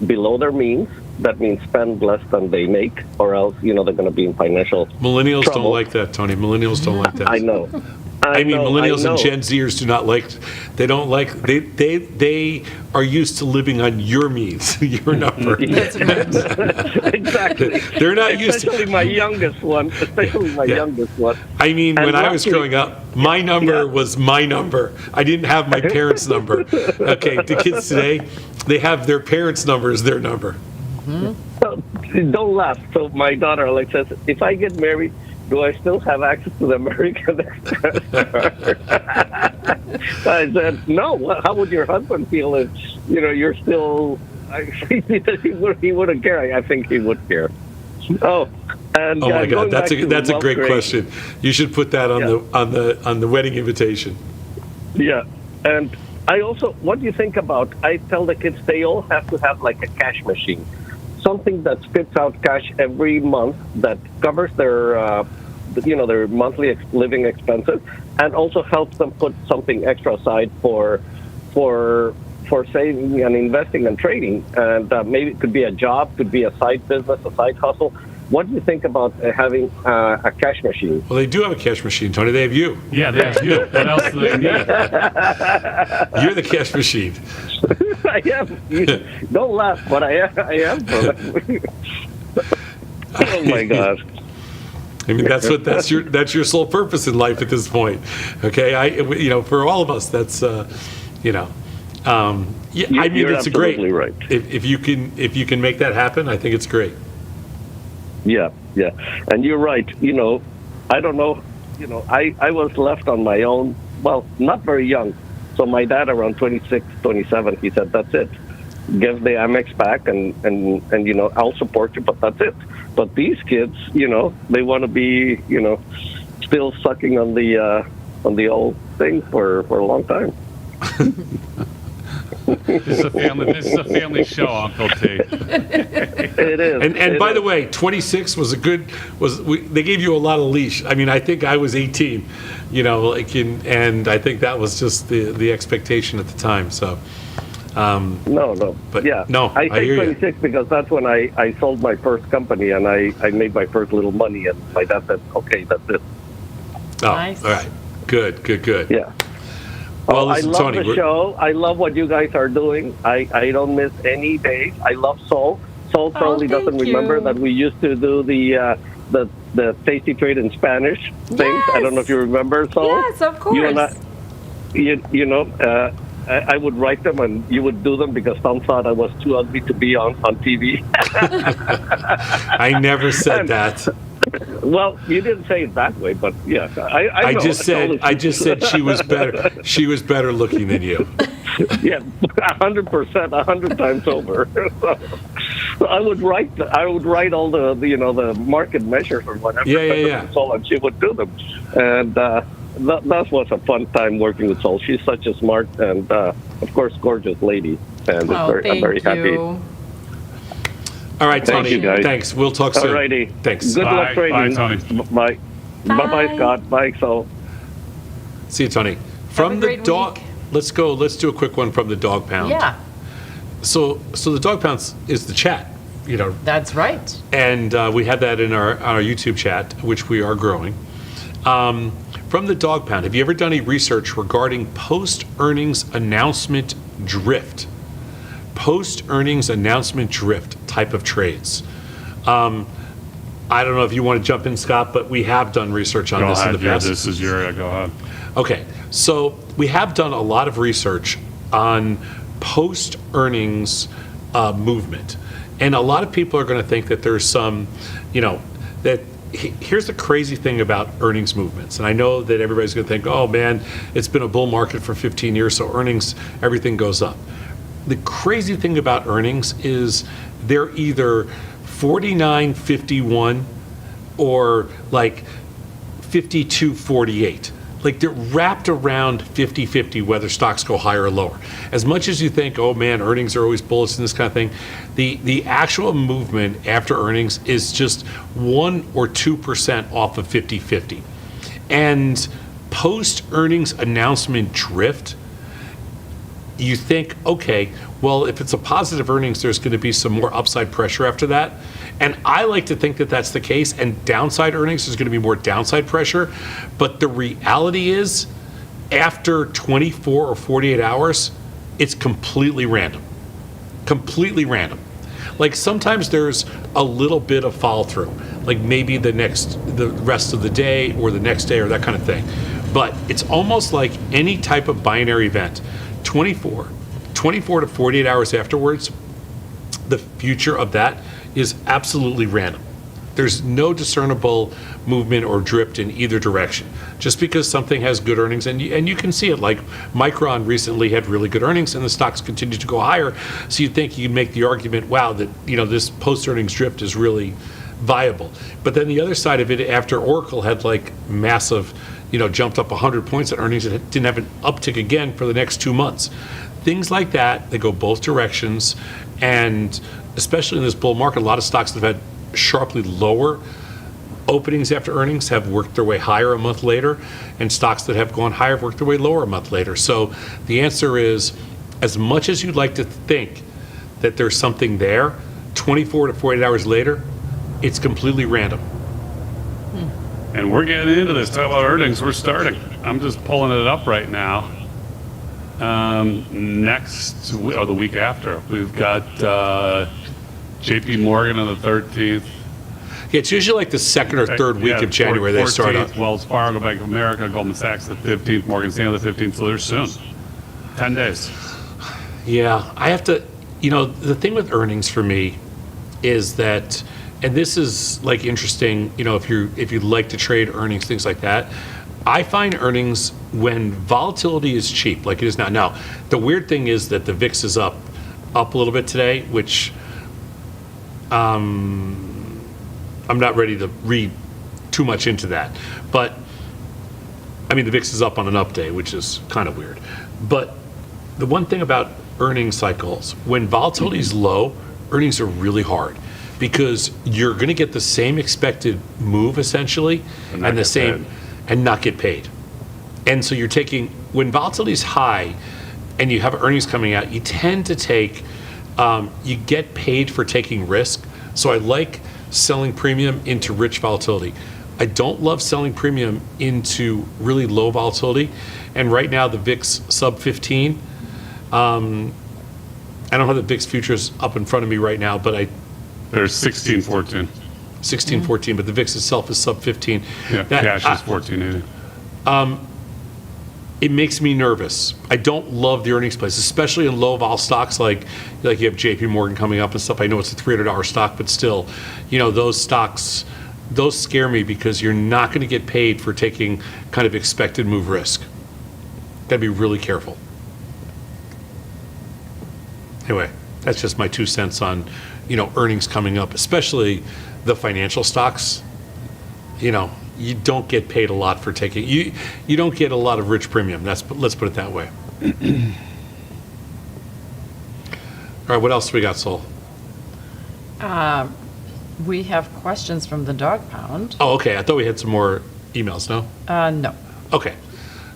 below their means. That means spend less than they make, or else they're going to be in financial Millennials trouble. don't like that, Tony. Millennials don't like that. I know. Millennials and Gen Zers do not like. They don't like. They are used to living on your means, your number. Exactly. They're not used to. Especially my youngest one. I mean, when I was growing up, my number was my number. I didn't have my parents' number. Okay, the kids today, they have their parents' number as their number. So, don't laugh. So my daughter Alex says, if I get married, do I still have access to the American Express card? I said, no. How would your husband feel if you're still? He wouldn't care. I think he would care. Oh, and Oh my God, going back to that's a wealth great creation. question. You should put that on the wedding invitation. Yeah, and I also, what do you think about? I tell the kids they all have to have like a cash machine, something that spits out cash every month that covers their, their monthly living expenses, and also helps them put something extra aside for saving and investing and trading. And maybe it could be a job, could be a side business, a side hustle. What do you think about having a cash machine? Well, they do have a cash machine, Tony. They have you. Yeah, they have you. What else do they need? You're the cash machine. I am. Don't laugh, but I am. Oh my God. I mean, that's your sole purpose in life at this point. Okay, for all of us, that's yeah. I mean, You're it's a great. absolutely right. If you can make that happen, I think it's great. Yeah, and you're right. I don't know. I was left on my own. Well, not very young. So my dad, around 26, 27, he said, "That's it. Give the Amex back, and I'll support you, but that's it." But these kids, they want to be, still sucking on the old thing for a long time. This is a family show, Uncle T. It is. And by the way, 26 they gave you a lot of leash. I mean, I think I was 18, and I think that was just the expectation at the time. So. No. But yeah, no, I I hear say you. 26 because that's when I sold my first company and I made my first little money, and my dad said, "Okay, that's it." Oh, Nice. all right. Good. Yeah. Well, I listen, love Tony, the show. I love what you guys are doing. I don't miss any days. I love Sol. Sol probably thank doesn't remember you. that we used to do the Tasty Trade in Spanish things. I don't know if you remember, Sol. Yes, of course. You and I, I would write them and you would do them because Tom thought I was too ugly to be on TV. I never said that. Well, you didn't say it that way, but yeah, I know. I just said she was better. She was better looking than you. Yeah, 100%, 100 times over. So I would write all the market measures or whatever. Yeah. Sol, and she would do them, and that was a fun time working with Sol. She's such a smart and of course gorgeous lady, and I'm very happy. All right, Thank Tony. you, guys. Thanks. We'll talk soon. Alrighty. Thanks. Good luck Bye. trading. Bye, Tony. Bye. Bye, Bye. Scott. Bye, Sol. See you, Tony. From a the great dog. week. Let's go. Let's do a quick one from the dog pound. Yeah, So the dog pound is the chat. that's right. And we had that in our YouTube chat, which we are growing. From the dog pound, have you ever done any research regarding post-earnings announcement drift? Post-earnings announcement drift type of trades. I don't know if you want to jump in, Scott, but we have done research on Go this ahead. in the Yeah, past. this is your. Go ahead. Okay, so we have done a lot of research on post-earnings movement. And a lot of people are going to think that there's some, here's the crazy thing about earnings movements. And I know that everybody's going to think, oh man, it's been a bull market for 15 years, so earnings, everything goes up. The crazy thing about earnings is they're either 49.51 or like 52.48. Like they're wrapped around 50-50 whether stocks go higher or lower. As much as you think, oh man, earnings are always bullish and this kind of thing, the actual movement after earnings is just 1 or 2% off of 50-50. And post-earnings announcement drift, you think, okay, well, if it's a positive earnings, there's going to be some more upside pressure after that. And I like to think that that's the case. And downside earnings, there's going to be more downside pressure. But the reality is, after 24 or 48 hours, it's completely random. Completely random. Like sometimes there's a little bit of follow through, like maybe the rest of the day or the next day or that kind of thing. But it's almost like any type of binary event. 24 to 48 hours afterwards, the future of that is absolutely random. There's no discernible movement or drift in either direction. Just because something has good earnings, and you can see it, like Micron recently had really good earnings, and the stocks continue to go higher. So you think you can make the argument, wow, that this post-earnings drift is really viable. But then the other side of it, after Oracle had like massive, jumped up 100 points at earnings, it didn't have an uptick again for the next 2 months. Things like that, they go both directions, and especially in this bull market, a lot of stocks that have had sharply lower openings after earnings have worked their way higher a month later, and stocks that have gone higher have worked their way lower a month later. So the answer is, as much as you'd like to think that there's something there, 24 to 48 hours later, it's completely random. And we're getting into this. Talk about earnings. We're starting. I'm just pulling it up right now. Next, or the week after, we've got J.P. Morgan on the 13th. Yeah, it's usually like the second or third week of January they start up. Wells Fargo, Bank of America, Goldman Sachs the 15th, Morgan Stanley the 15th, so they're soon. 10 days. Yeah, I have to, the thing with earnings for me is that, and this is like interesting, if you like to trade earnings, things like that, I find earnings when volatility is cheap, like it is now. Now, the weird thing is that the VIX is up a little bit today, which I'm not ready to read too much into that. But, I mean, the VIX is up on an up day, which is kind of weird. But the one thing about earnings cycles, when volatility is low, earnings are really hard because you're going to get the same expected move, essentially, and the same, and not get paid. And so you're taking, when volatility is high and you have earnings coming out, you tend to take, you get paid for taking risk. So I like selling premium into rich volatility. I don't love selling premium into really low volatility. And right now the VIX sub 15, I don't have the VIX futures up in front of me right now, but There's 1614. 1614, but the VIX itself is sub 15. Yeah, cash is 1480. It makes me nervous. I don't love the earnings plays, especially in low vol stocks like you have JP Morgan coming up and stuff. I know it's a $300 stock, but still, those stocks, those scare me because you're not going to get paid for taking kind of expected move risk. Got to be really careful. Anyway, that's just my 2 cents on, earnings coming up, especially the financial stocks. You don't get paid a lot for taking, you don't get a lot of rich premium. Let's put it that way. All right, what else do we got, Sol? We have questions from the dog pound. Oh, okay. I thought we had some more emails, no? No, Okay,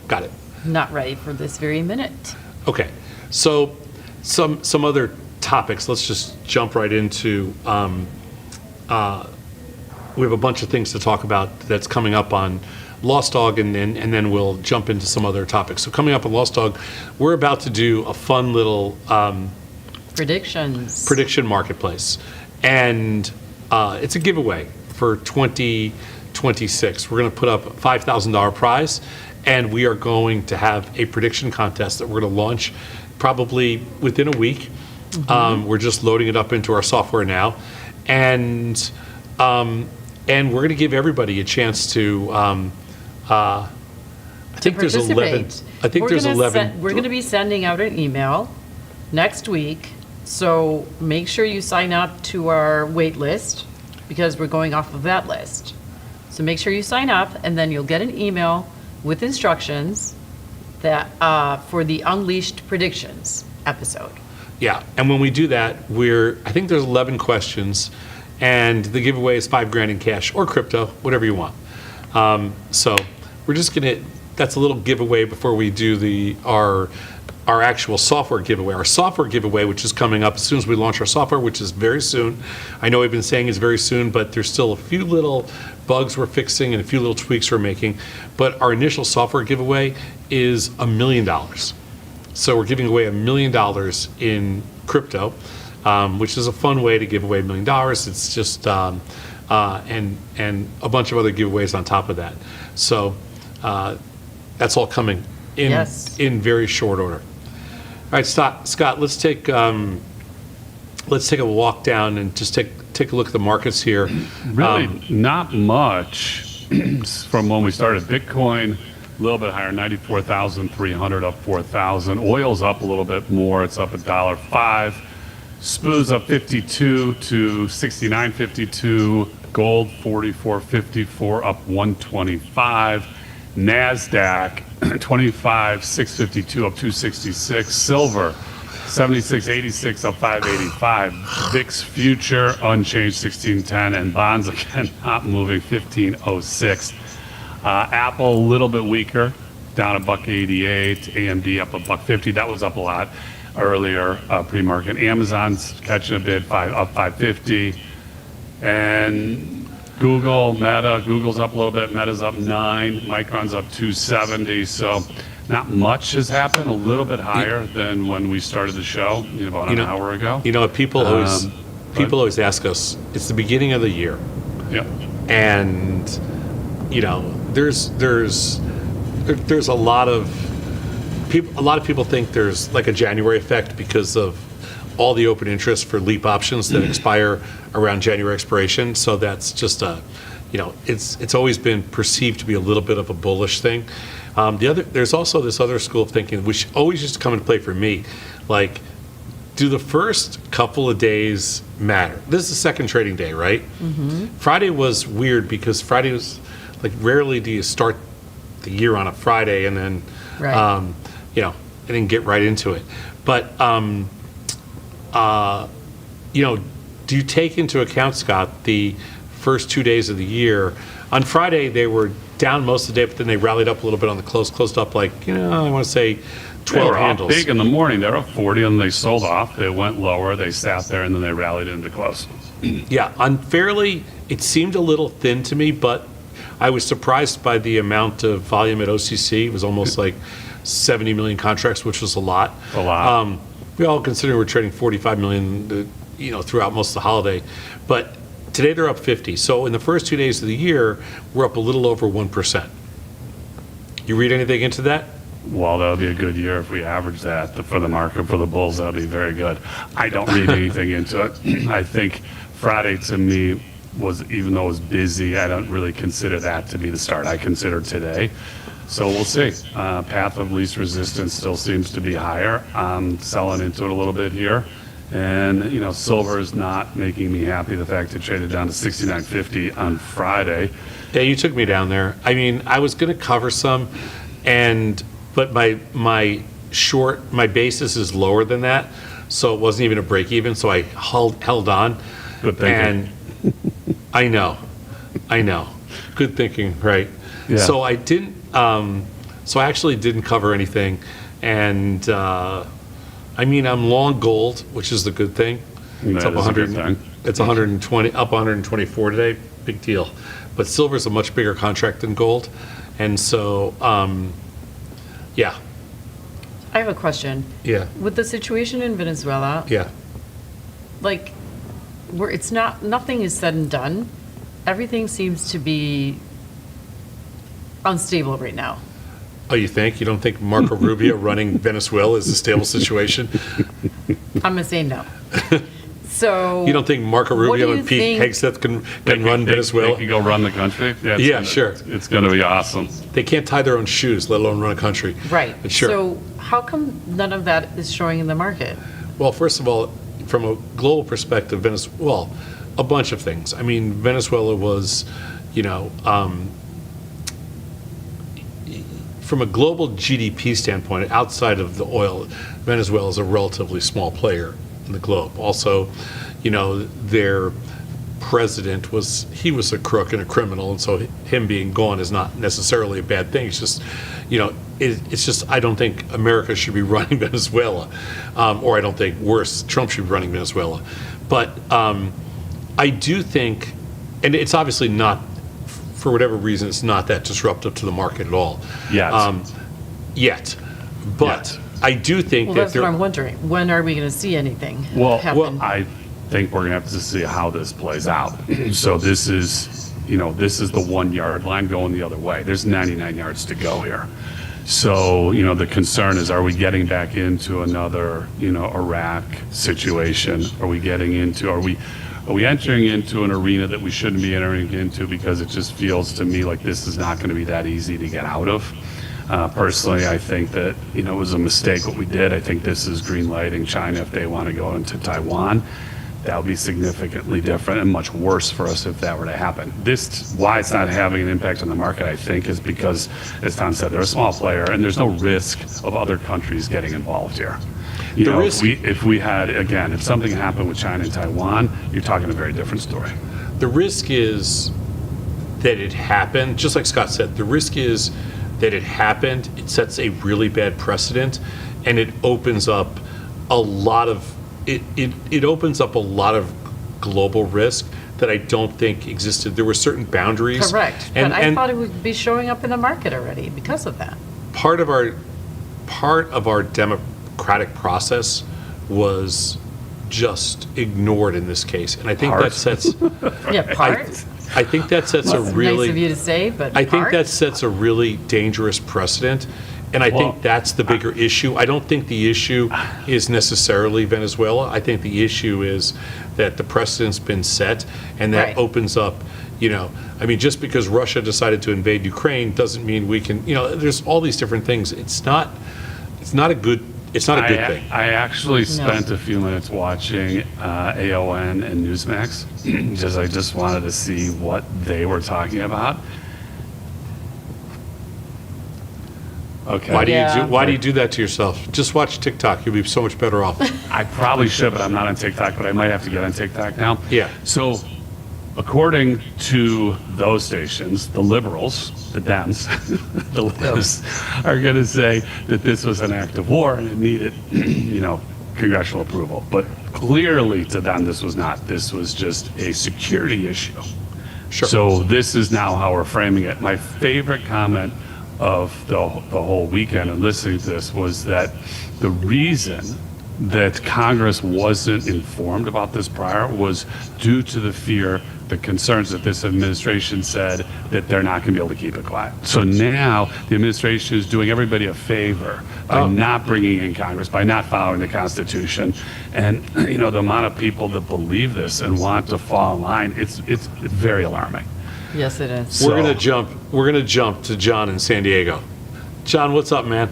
got it. not ready for this very minute. Okay, so some other topics. Let's just jump right into. We have a bunch of things to talk about that's coming up on Lost Dog, and then we'll jump into some other topics. So coming up on Lost Dog, we're about to do a fun little prediction marketplace, and it's a giveaway for 2026. We're going to put up a $5,000 prize, and we are going to have a prediction contest that we're going to launch probably within a week. We're just loading it up into our software now, and we're going to give everybody a chance to. I think there's 11. I think there's 11. We're going to be sending out an email next week, so make sure you sign up to our wait list because we're going off of that list. So make sure you sign up, and then you'll get an email with instructions that for the Unleashed Predictions episode. Yeah, and when we do that, I think there's 11 questions, and the giveaway is $5,000 in cash or crypto, whatever you want. So we're just gonna. That's a little giveaway before we do our actual software giveaway. Our software giveaway, which is coming up as soon as we launch our software, which is very soon. I know we've been saying it's very soon, but there's still a few little bugs we're fixing and a few little tweaks we're making. But our initial software giveaway is $1 million. So we're giving away $1 million in crypto, which is a fun way to give away $1 million. It's just and a bunch of other giveaways on top of that. So that's all coming in very short order. All right, Scott. Let's take let's take a walk down and just take a look at the markets here. Really, not much from when we started. Bitcoin, a little bit higher, 94,300, up 4,000. Oil's up a little bit more. It's up $1.05. SPU's up 52 to 69.52. Gold 44.54, up 125. NASDAQ 25,652, up 266. Silver 76.86, up 585. VIX future unchanged 1610, and bonds again not moving 1506. Apple a little bit weaker, down $1.88. AMD up $1.50. That was up a lot earlier pre-market. Amazon's catching a bit, up 550. And Google's up a little bit. Meta's up 9. Micron's up 270. So not much has happened. A little bit higher than when we started the show, about an hour ago. People always ask us. It's the beginning of the year. Yeah. And there's a lot of people think there's like a January effect because of all the open interest for LEAP options that expire around January expiration. So that's just it's always been perceived to be a little bit of a bullish thing. There's also this other school of thinking, which always used to come into play for me, like, do the first couple of days matter? This is the second trading day, right? Mm-hmm. Friday was weird because Friday was like, rarely do you start the year on a Friday and then, Right. And then get right into it. But, do you take into account, Scott, the first 2 days of the year? On Friday, they were down most of the day, but then they rallied up a little bit on the close, closed up like, I want to say 12 They were handles. off big in the morning. They were up 40, and they sold off. They went lower. They sat there, and then they rallied into close. Yeah, unfairly, it seemed a little thin to me, but I was surprised by the amount of volume at OCC. It was almost like 70 million contracts, which was a lot. A lot. We all consider we're trading 45 million, throughout most of the holiday. But today they're up 50. So in the first 2 days of the year, we're up a little over 1%. You read anything into that? Well, that would be a good year if we average that for the market, for the bulls. That would be very good. I don't read anything into it. I think Friday to me was, even though it was busy, I don't really consider that to be the start. I consider today. So we'll see. Path of least resistance still seems to be higher. I'm selling into it a little bit here. And, silver is not making me happy. The fact it traded down to 69.50 on Friday. Yeah, you took me down there. I mean, I was going to cover some, but my basis is lower than that, so it wasn't even a break even. So I held on. Good thinking. And I know, good thinking, right? Yeah. So I didn't. So I actually didn't cover anything, and I'm long gold, which is the good thing. It's That up is a good 100. thing. It's 120, up 124 today. Big deal. But silver's a much bigger contract than gold, and so yeah. I have a question. Yeah. With the situation in Venezuela, Yeah. like, where nothing is said and done, everything seems to be unstable right now. Oh, you think? You don't think Marco Rubio running Venezuela is a stable situation? I'm gonna say no. So You don't think Marco what do Rubio you and Pete think- Hegseth can run Venezuela? They can go run the country? Yeah, sure. It's going to be awesome. They can't tie their own shoes, let alone run a country. Right. But sure. So how come none of that is showing in the market? Well, first of all, from a global perspective, Venezuela, a bunch of things. I mean, Venezuela was, from a global GDP standpoint, outside of the oil, Venezuela is a relatively small player in the globe. Also, their president was a crook and a criminal, and so him being gone is not necessarily a bad thing. It's just, it's just, I don't think America should be running Venezuela, or I don't think, worse, Trump should be running Venezuela. But I do think, and it's obviously not, for whatever reason, it's not that disruptive to the market at all. Yet. But Yet. I do think Well, that that's what I'm wondering. When are we going to see anything happen? I think we're going to have to see how this plays out. So this is the 1 yard line going the other way. There's 99 yards to go here. So, the concern is, are we getting back into another, Iraq situation? Are we entering into an arena that we shouldn't be entering into, because it just feels to me like this is not going to be that easy to get out of? Personally, I think that, it was a mistake what we did. I think this is green lighting China if they want to go into Taiwan. That would be significantly different and much worse for us if that were to happen. Why it's not having an impact on the market, I think, is because, as Tom said, they're a small player and there's no risk of other countries getting involved here. If something happened with China and Taiwan, you're talking a very different story. The risk is that it happened, just like Scott said, the risk is that it happened, it sets a really bad precedent, and it opens up a lot of global risk that I don't think existed. There were certain boundaries. Correct. But I thought it would be showing up in the market already because of that. Part of our democratic process was just ignored in this case, and I think that sets. Yeah, part. I think that sets a really. Nice of you to say, but I think that sets a really dangerous precedent. And I think that's the bigger issue. I don't think the issue is necessarily Venezuela. I think the issue is that the precedent's been set, and that opens up, just because Russia decided to invade Ukraine doesn't mean we can, there's all these different things. It's not a good thing. I actually spent a few minutes watching AON and Newsmax, I just wanted to see what they were talking about. Okay. Why do you do that to yourself? Just watch TikTok. You'll be so much better off. I probably should, but I'm not on TikTok, but I might have to get on TikTok now. Yeah. So, according to those stations, the liberals, the Dems, the leftists, are going to say that this was an act of war and it needed, congressional approval. But clearly to them, this was not. This was just a security issue. Sure. So this is now how we're framing it. My favorite comment of the whole weekend and listening to this was that the reason that Congress wasn't informed about this prior was due to the concerns that this administration said that they're not going to be able to keep it quiet. So now the administration is doing everybody a favor by not bringing in Congress, by not following the Constitution. And, the amount of people that believe this and want to fall in line, it's very alarming. Yes, it is. We're gonna jump to John in San Diego. John, what's up, man?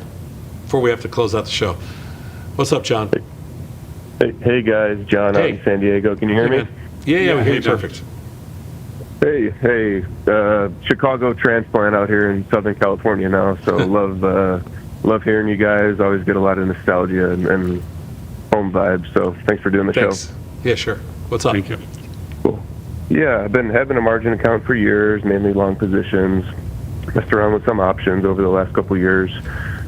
Before we have to close out the show, what's up, John? Hey guys, John out in San Diego. Can you hear me? Man. Yeah, we hear you perfect. Hey, Chicago transplant out here in Southern California now. So love hearing you guys. Always get a lot of nostalgia and home vibes. So thanks for doing the show. Yeah, sure. What's up? Thank you. Cool. Yeah, I've been having a margin account for years, mainly long positions. Messed around with some options over the last couple of years.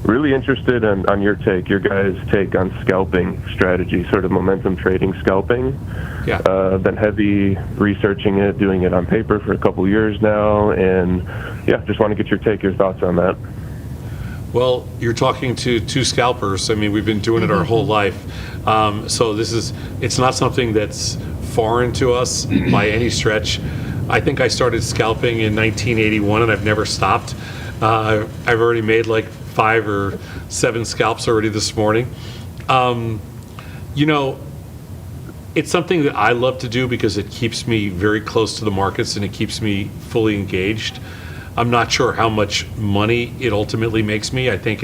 Really interested on your guys' take on scalping strategy, sort of momentum trading scalping. Yeah. Been heavy researching it, doing it on paper for a couple of years now, and just want to get your thoughts on that. Well, you're talking to two scalpers. I mean, we've been doing it our whole life. So it's not something that's foreign to us by any stretch. I think I started scalping in 1981 and I've never stopped. I've already made like 5 or 7 scalps already this morning. It's something that I love to do because it keeps me very close to the markets and it keeps me fully engaged. I'm not sure how much money it ultimately makes me. I think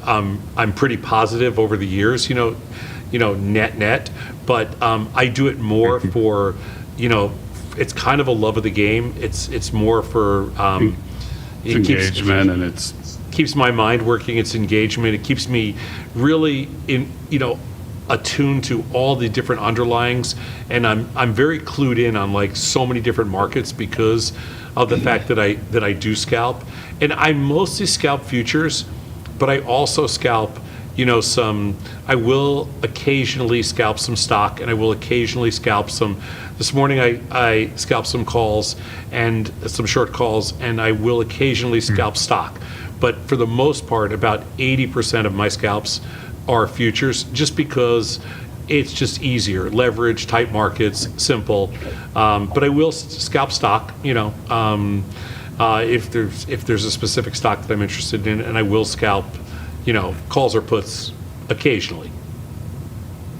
I'm pretty positive over the years, net, but I do it more for, it's kind of a love of the game. It's more for engagement, and it keeps my mind working. It's engagement. It keeps me really attuned to all the different underlyings, and I'm very clued in on like so many different markets because of the fact that I do scalp, and I mostly scalp futures, but I also scalp I will occasionally scalp some stock, and I will occasionally scalp some. This morning I scalped some calls and some short calls, and I will occasionally scalp stock. But for the most part, about 80% of my scalps are futures, just because it's just easier. Leverage, tight markets, simple. But I will scalp stock, if there's a specific stock that I'm interested in, and I will scalp, calls or puts occasionally.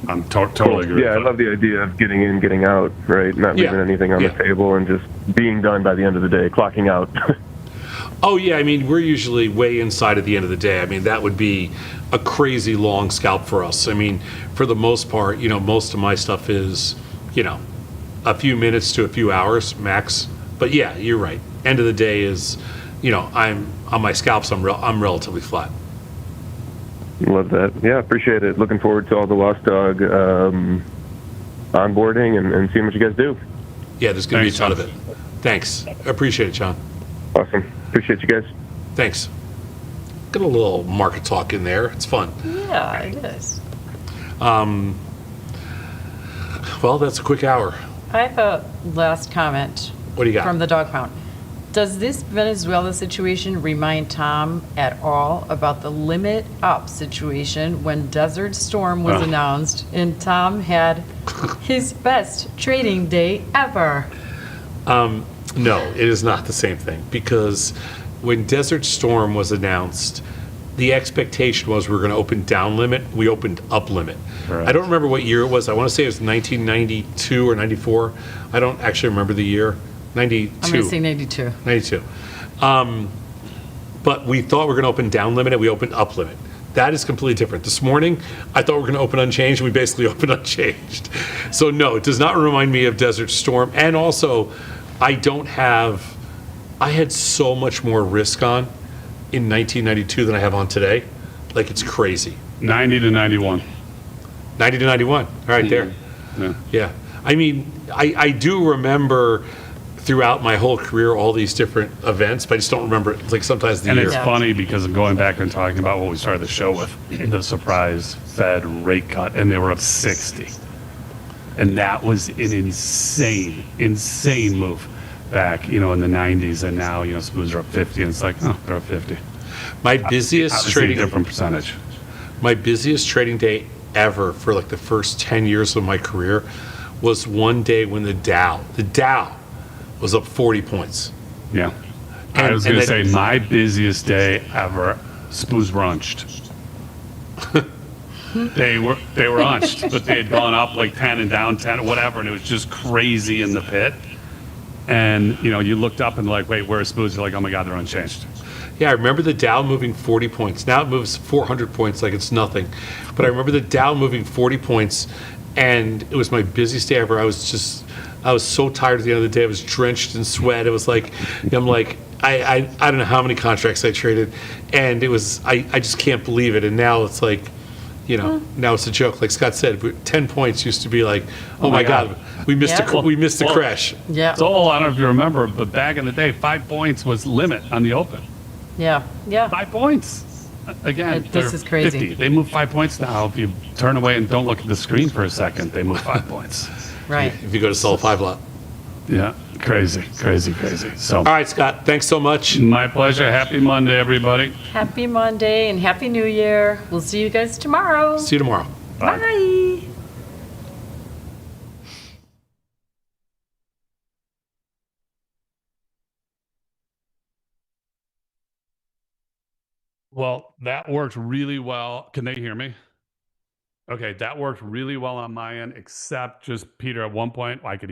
I'm totally agree. Yeah, I love the idea of getting in, getting out, right? Not leaving anything on the table and just being done by the end of the day, clocking out. Oh, yeah. I mean, we're usually way inside at the end of the day. I mean, that would be a crazy long scalp for us. I mean, for the most part, most of my stuff is, a few minutes to a few hours max. But yeah, you're right. End of the day is, I'm on my scalps, I'm relatively flat. Love that. Yeah, appreciate it. Looking forward to all the Lost Dog onboarding and seeing what you guys do. Yeah, there's going to be a ton of it. Thanks. I appreciate it, John. Awesome. Appreciate you guys. Thanks. Got a little market talk in there. It's fun. Yeah, it is. Well, that's a quick hour. I have a last comment. What do you got? From the dog pound. Does this Venezuela situation remind Tom at all about the limit up situation when Desert Storm was announced and Tom had his best trading day ever? No, it is not the same thing, because when Desert Storm was announced, the expectation was we were going to open down limit. We opened up limit. Correct. I don't remember what year it was. I want to say it was 1992 or 94. I don't actually remember the year. 92. I'm going to say 92. 92. But we thought we were going to open down limit, and we opened up limit. That is completely different. This morning, I thought we were going to open unchanged, and we basically opened unchanged. So no, it does not remind me of Desert Storm. And also, I had so much more risk on in 1992 than I have on today. Like, it's crazy. 90 to 91. 90 to 91, right there. Yeah. I mean, I do remember throughout my whole career all these different events, but I just don't remember, like, sometimes the And year. it's funny because of going back and talking about what we started the show with, the surprise Fed rate cut, and they were up 60. And that was an insane move back, in the 90s. And now, SPOOs are up 50, and it's like, oh, they're up 50. My busiest Obviously trading, different percentage. my busiest trading day ever for like the first 10 years of my career was one day when the Dow was up 40 points. Yeah. I was going to say my busiest day ever, SPOOs were unched. They were unched, but they had gone up like 10 and down 10 or whatever, and it was just crazy in the pit. And, you looked up and like, wait, where are SPOOs? You're like, oh my God, they're unchanged. Yeah, I remember the Dow moving 40 points. Now it moves 400 points like it's nothing. But I remember the Dow moving 40 points, and it was my busiest day ever. I was so tired at the end of the day. I was drenched in sweat. It was like, I don't know how many contracts I traded, and it was, I just can't believe it. And now it's like, now it's a joke. Like Scott said, 10 points used to be like, oh my God, we missed the crash. Yeah. So I don't know if you remember, but back in the day, 5 points was limit on the open. Yeah. 5 points. Again, This is crazy. 50. They move 5 points now. If you turn away and don't look at the screen for a second, they move 5 points. Right. If you go to sell a 5 lot. Yeah, crazy. So, All right, Scott, thanks so much. my pleasure. Happy Monday, everybody. Happy Monday and Happy New Year. We'll see you guys tomorrow. See you tomorrow. Bye. Well, that worked really well. Can they hear me? Okay, that worked really well on my end, except just Peter, at one point, I could